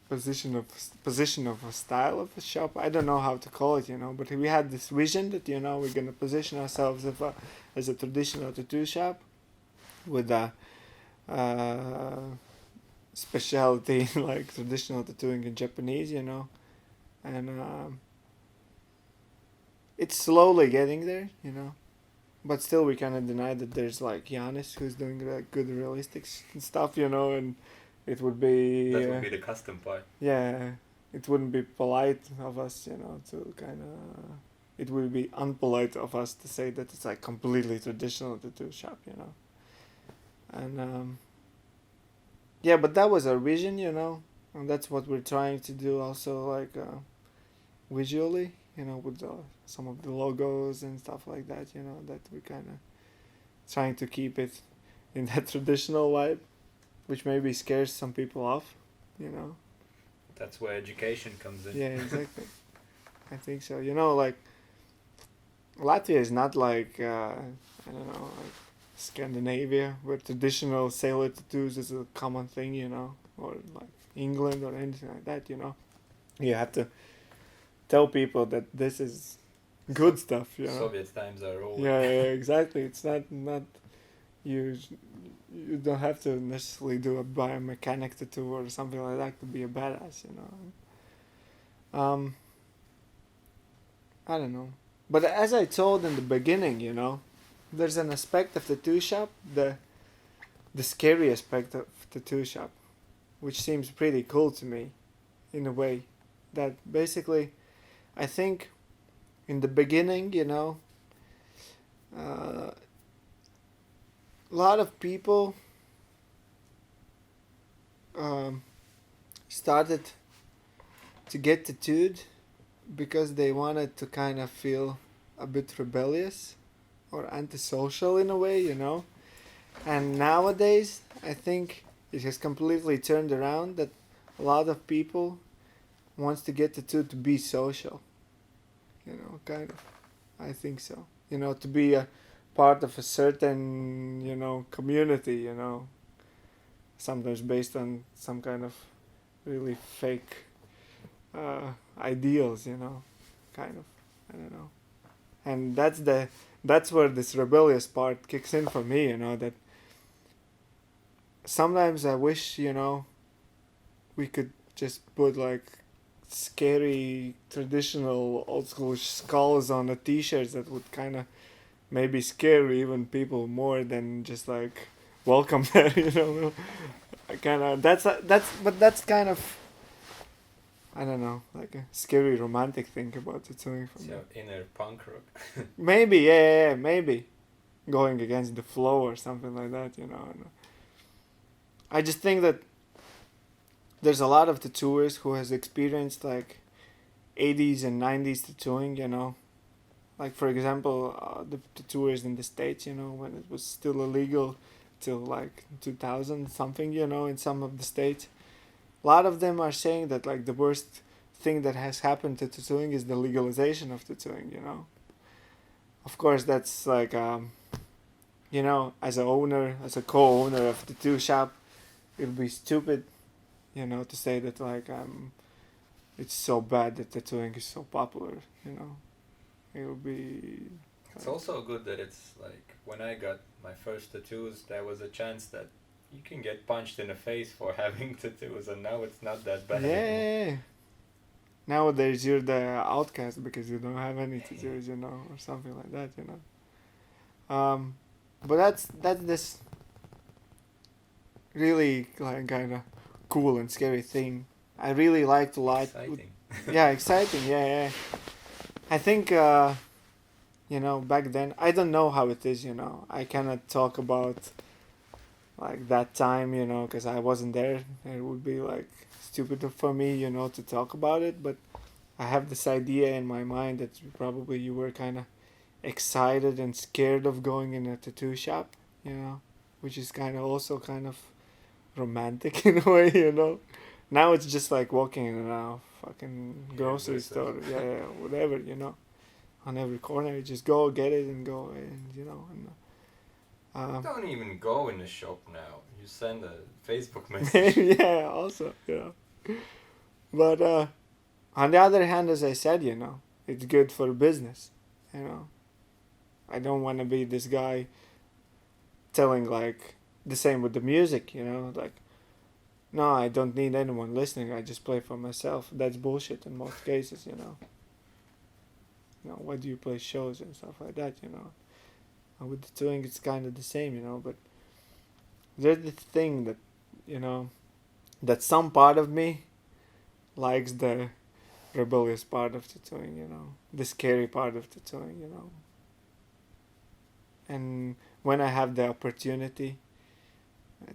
position of a style of a shop. I don't know how to call it, but we had this vision that we're gonna position ourselves as a traditional tattoo shop with a specialty in like traditional tattooing in Japanese, and it's slowly getting there. But still, we cannot deny that there's like Janis who's doing like good realistic stuff, and it would be That would be the custom part. yeah, it wouldn't be polite of us, to kind of. It would be unpolite of us to say that it's like completely traditional tattoo shop, and yeah, but that was our vision, and that's what we're trying to do also, like visually, with some of the logos and stuff like that, that we kind of trying to keep it in that traditional vibe, which maybe scares some people off, That's where education comes in. Yeah, exactly. I think so. Like Latvia is not like I don't know, like Scandinavia, where traditional sailor tattoos is a common thing, or like England or anything like that. You have to tell people that this is good stuff. Soviet times are over. Yeah, exactly. It's not you. You don't have to necessarily do a biomechanic tattoo or something like that to be a badass. I don't know. But as I told in the beginning, there's an aspect of tattoo shop, the scary aspect of tattoo shop, which seems pretty cool to me, in a way, that basically, I think, in the beginning, a lot of people started to get tattooed because they wanted to kind of feel a bit rebellious or antisocial in a way, And nowadays, I think it has completely turned around that a lot of people wants to get tattooed to be social, kind of. I think so. To be a part of a certain, community, sometimes based on some kind of really fake ideals, kind of. I don't know. And that's where this rebellious part kicks in for me, that sometimes I wish, we could just put like scary traditional old school skulls on the t-shirts that would kind of maybe scare even people more than just like welcome there, kind of that's kind of, I don't know, like a scary romantic thing about tattooing for me. So inner punk rock. Maybe, yeah, maybe going against the flow or something like that, I just think that there's a lot of tattooers who has experienced like 80s and 90s tattooing, like for example the tattooers in the States, when it was still illegal till like 2000 something, in some of the states. A lot of them are saying that like the worst thing that has happened to tattooing is the legalization of tattooing, Of course, that's like, as a co-owner of the tattoo shop, it would be stupid, to say that like it's so bad that tattooing is so popular, It would be. It's also good that it's like when I got my first tattoos, there was a chance that you can get punched in the face for having tattoos, and now it's not that bad anymore. Yeah. Nowadays you're the outcast because you don't have any tattoos, or something like that, But that's this really like kind of cool and scary thing. I really liked a lot. Exciting. Yeah, exciting. Yeah. I think back then I don't know how it is. I cannot talk about like that time, because I wasn't there. It would be like stupid for me, to talk about it. But I have this idea in my mind that probably you were kind of excited and scared of going in a tattoo shop, which is kind of also kind of romantic in a way. Now it's just like walking in a fucking Yeah, grocery this is. store, yeah, whatever. On every corner, you just go get it and go, and Don't even go in the shop now. You send a Facebook message. yeah, also, But on the other hand, as I said, it's good for business. You know, I don't want to be this guy telling like the same with the music. Like no, I don't need anyone listening. I just play for myself. That's bullshit in most cases. Why do you play shows and stuff like that? And with tattooing, it's kind of the same. But there's the thing that you know that some part of me likes the rebellious part of tattooing, the scary part of tattooing, And when I have the opportunity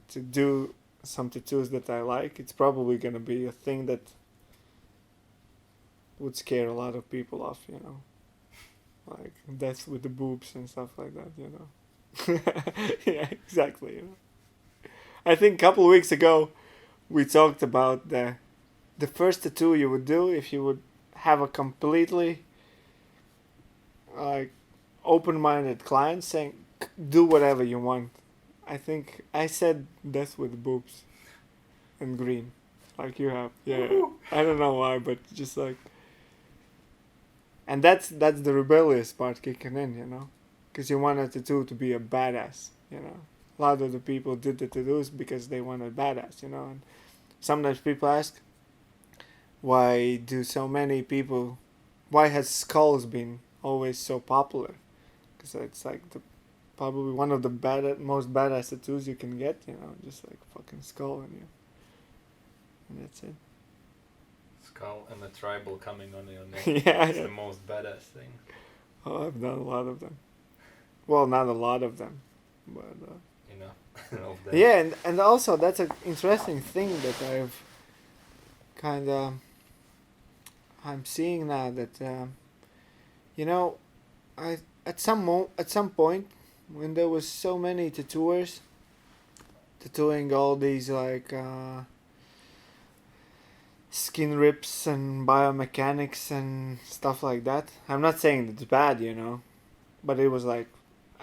to do some tattoos that I like, it's probably gonna be a thing that would scare a lot of people off, Like death with the boobs and stuff like that, Yeah, exactly. I think a couple of weeks ago we talked about the first tattoo you would do if you would have a completely like open-minded client saying do whatever you want. I think I said death with boobs and green like you have. Yeah. I don't know why, but just like, and that's the rebellious part kicking in, because you want a tattoo to be a badass. A lot of the people did the tattoos because they wanted badass. And sometimes people ask, why do so many people, why has skulls been always so popular? Because it's like probably one of the most badass tattoos you can get, just like fucking skull on you, and that's it. Skull and a tribal coming on your neck. Yeah, It's the most badass thing. Oh, I've done a lot of them. Well, not a lot of them, but Of them. yeah, and also that's an interesting thing that kind of I'm seeing now that I at some point when there was so many tattooers tattooing all these like skin rips and biomechanics and stuff like that. I'm not saying it's bad, but it was like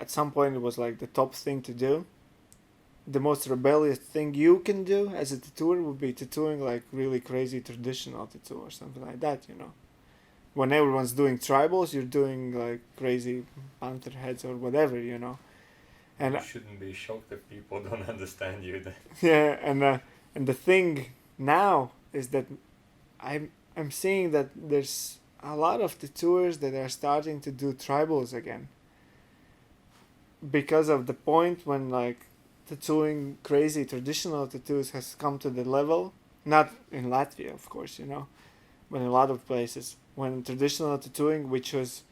at some point it was like the top thing to do. The most rebellious thing you can do as a tattooer would be tattooing like really crazy traditional tattoo or something like that, When everyone's doing tribals, you're doing like crazy panther heads or whatever, And you shouldn't be shocked if people don't understand you then. yeah, and the thing now is that I'm seeing that there's a lot of tattooers that are starting to do tribals again. Because of the point when like tattooing crazy traditional tattoos has come to the level, not in Latvia of course, but in a lot of places, when traditional tattooing, which was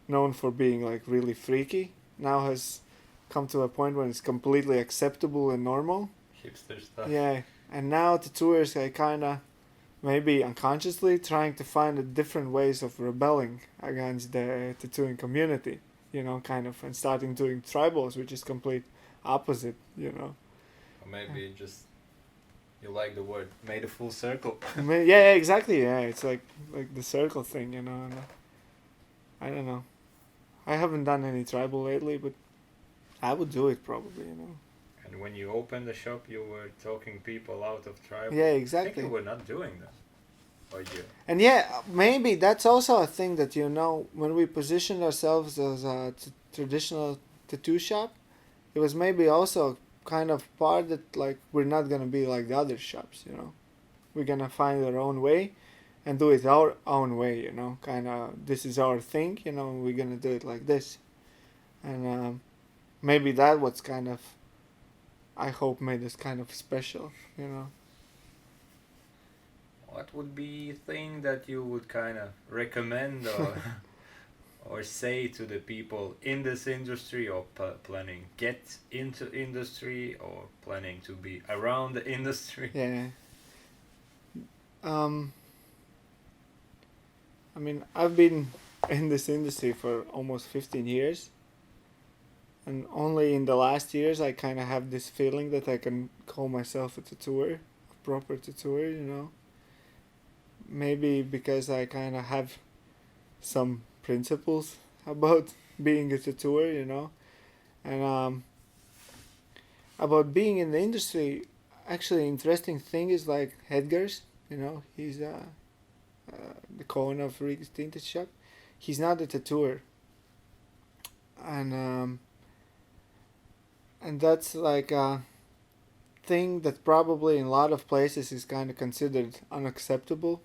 known for being like really freaky, now has come to a point when it's completely acceptable and normal. Hipster stuff. Yeah, and now tattooers are kind of maybe unconsciously trying to find different ways of rebelling against the tattooing community, kind of, and starting doing tribals, which is complete opposite, Or maybe just you like the word made a full circle. Yeah, exactly. Yeah, it's like the circle thing, And I don't know. I haven't done any tribal lately, but I would do it probably, And when you opened the shop, you were talking people out of tribal. Yeah, I exactly. think you were not doing that. Or you? And yeah, maybe that's also a thing that when we positioned ourselves as a traditional tattoo shop, it was maybe also kind of part that like we're not gonna be like the other shops, We're gonna find our own way, and do it our own way, Kind of this is our thing, We're gonna do it like this, and maybe that was kind of, I hope, made us kind of special, What would be a thing that you would kind of recommend or or say to the people in this industry, or planning get into industry, or planning to be around the industry? Yeah. Um, I mean, I've been in this industry for almost 15 years, and only in the last years I kind of have this feeling that I can call myself a tattooer, a proper tattooer, you know. Maybe because I kind of have some principles about being a tattooer, you know, and about being in the industry. Actually, interesting thing is like Edgar's, you know, he's the co-owner of Rigas Tinte shop. He's not a tattooer, and and that's like a thing that probably in a lot of places is kind of considered unacceptable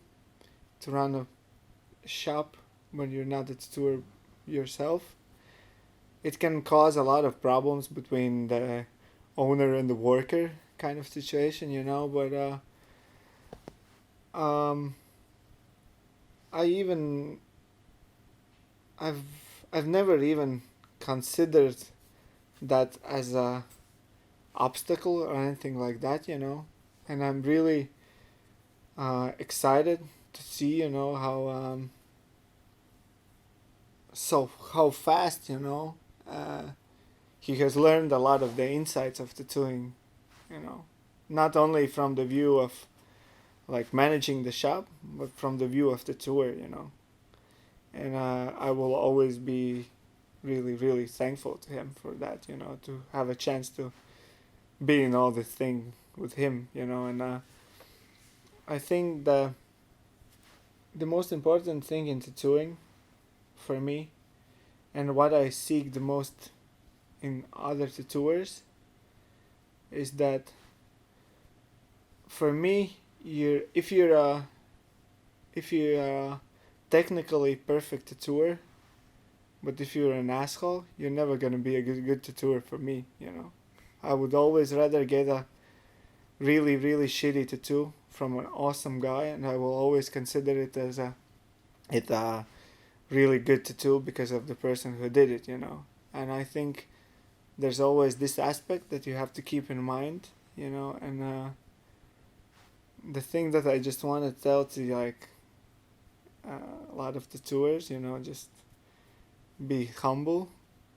to run a shop when you're not a tattooer yourself. It can cause a lot of problems between the owner and the worker kind of situation, you know. But um, I even I've I've never even considered that as a obstacle or anything like that, you know. And I'm really excited to see, you know, how fast, you know, he has learned a lot of the insights of tattooing, you know, not only from the view of like managing the shop, but from the view of the tour, you know. And I will always be really, really thankful to him for that, you know, to have a chance to be in all this thing with him, you know. And I think the most important thing in tattooing for me, and what I seek the most in other tattooers, is that for me, if you're a technically perfect tattooer, but if you're an asshole, you're never gonna be a good tattooer for me, you know. I would always rather get a really, really shitty tattoo from an awesome guy, and I will always consider it as a really good tattoo because of the person who did it, you know. And I think there's always this aspect that you have to keep in mind, you know. And the thing that I just want to tell to like a lot of tattooers, you know, just be humble,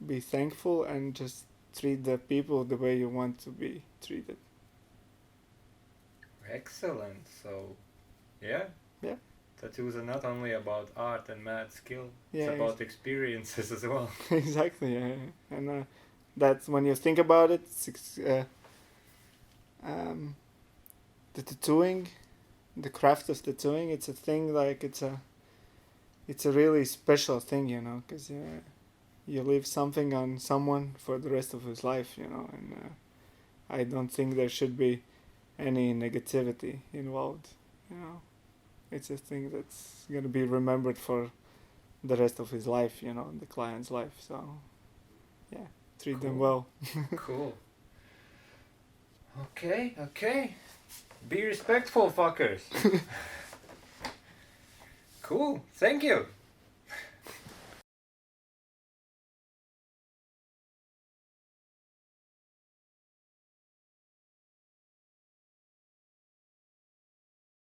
be thankful, and just treat the people the way you want to be treated. Excellent. So, yeah. Yeah. Tattoos are not only about art and mad skill. Yeah, It's about experiences as well. exactly. Yeah. And that's when you think about it. Um, the tattooing, the craft of tattooing, it's a thing like it's a really special thing, you know, because you leave something on someone for the rest of his life, you know. And I don't think there should be any negativity involved, you know. It's a thing that's gonna be remembered for the rest of his life, you know, the client's life. So, yeah, treat them well. Cool. Okay. Be respectful, fuckers. Cool. Thank you.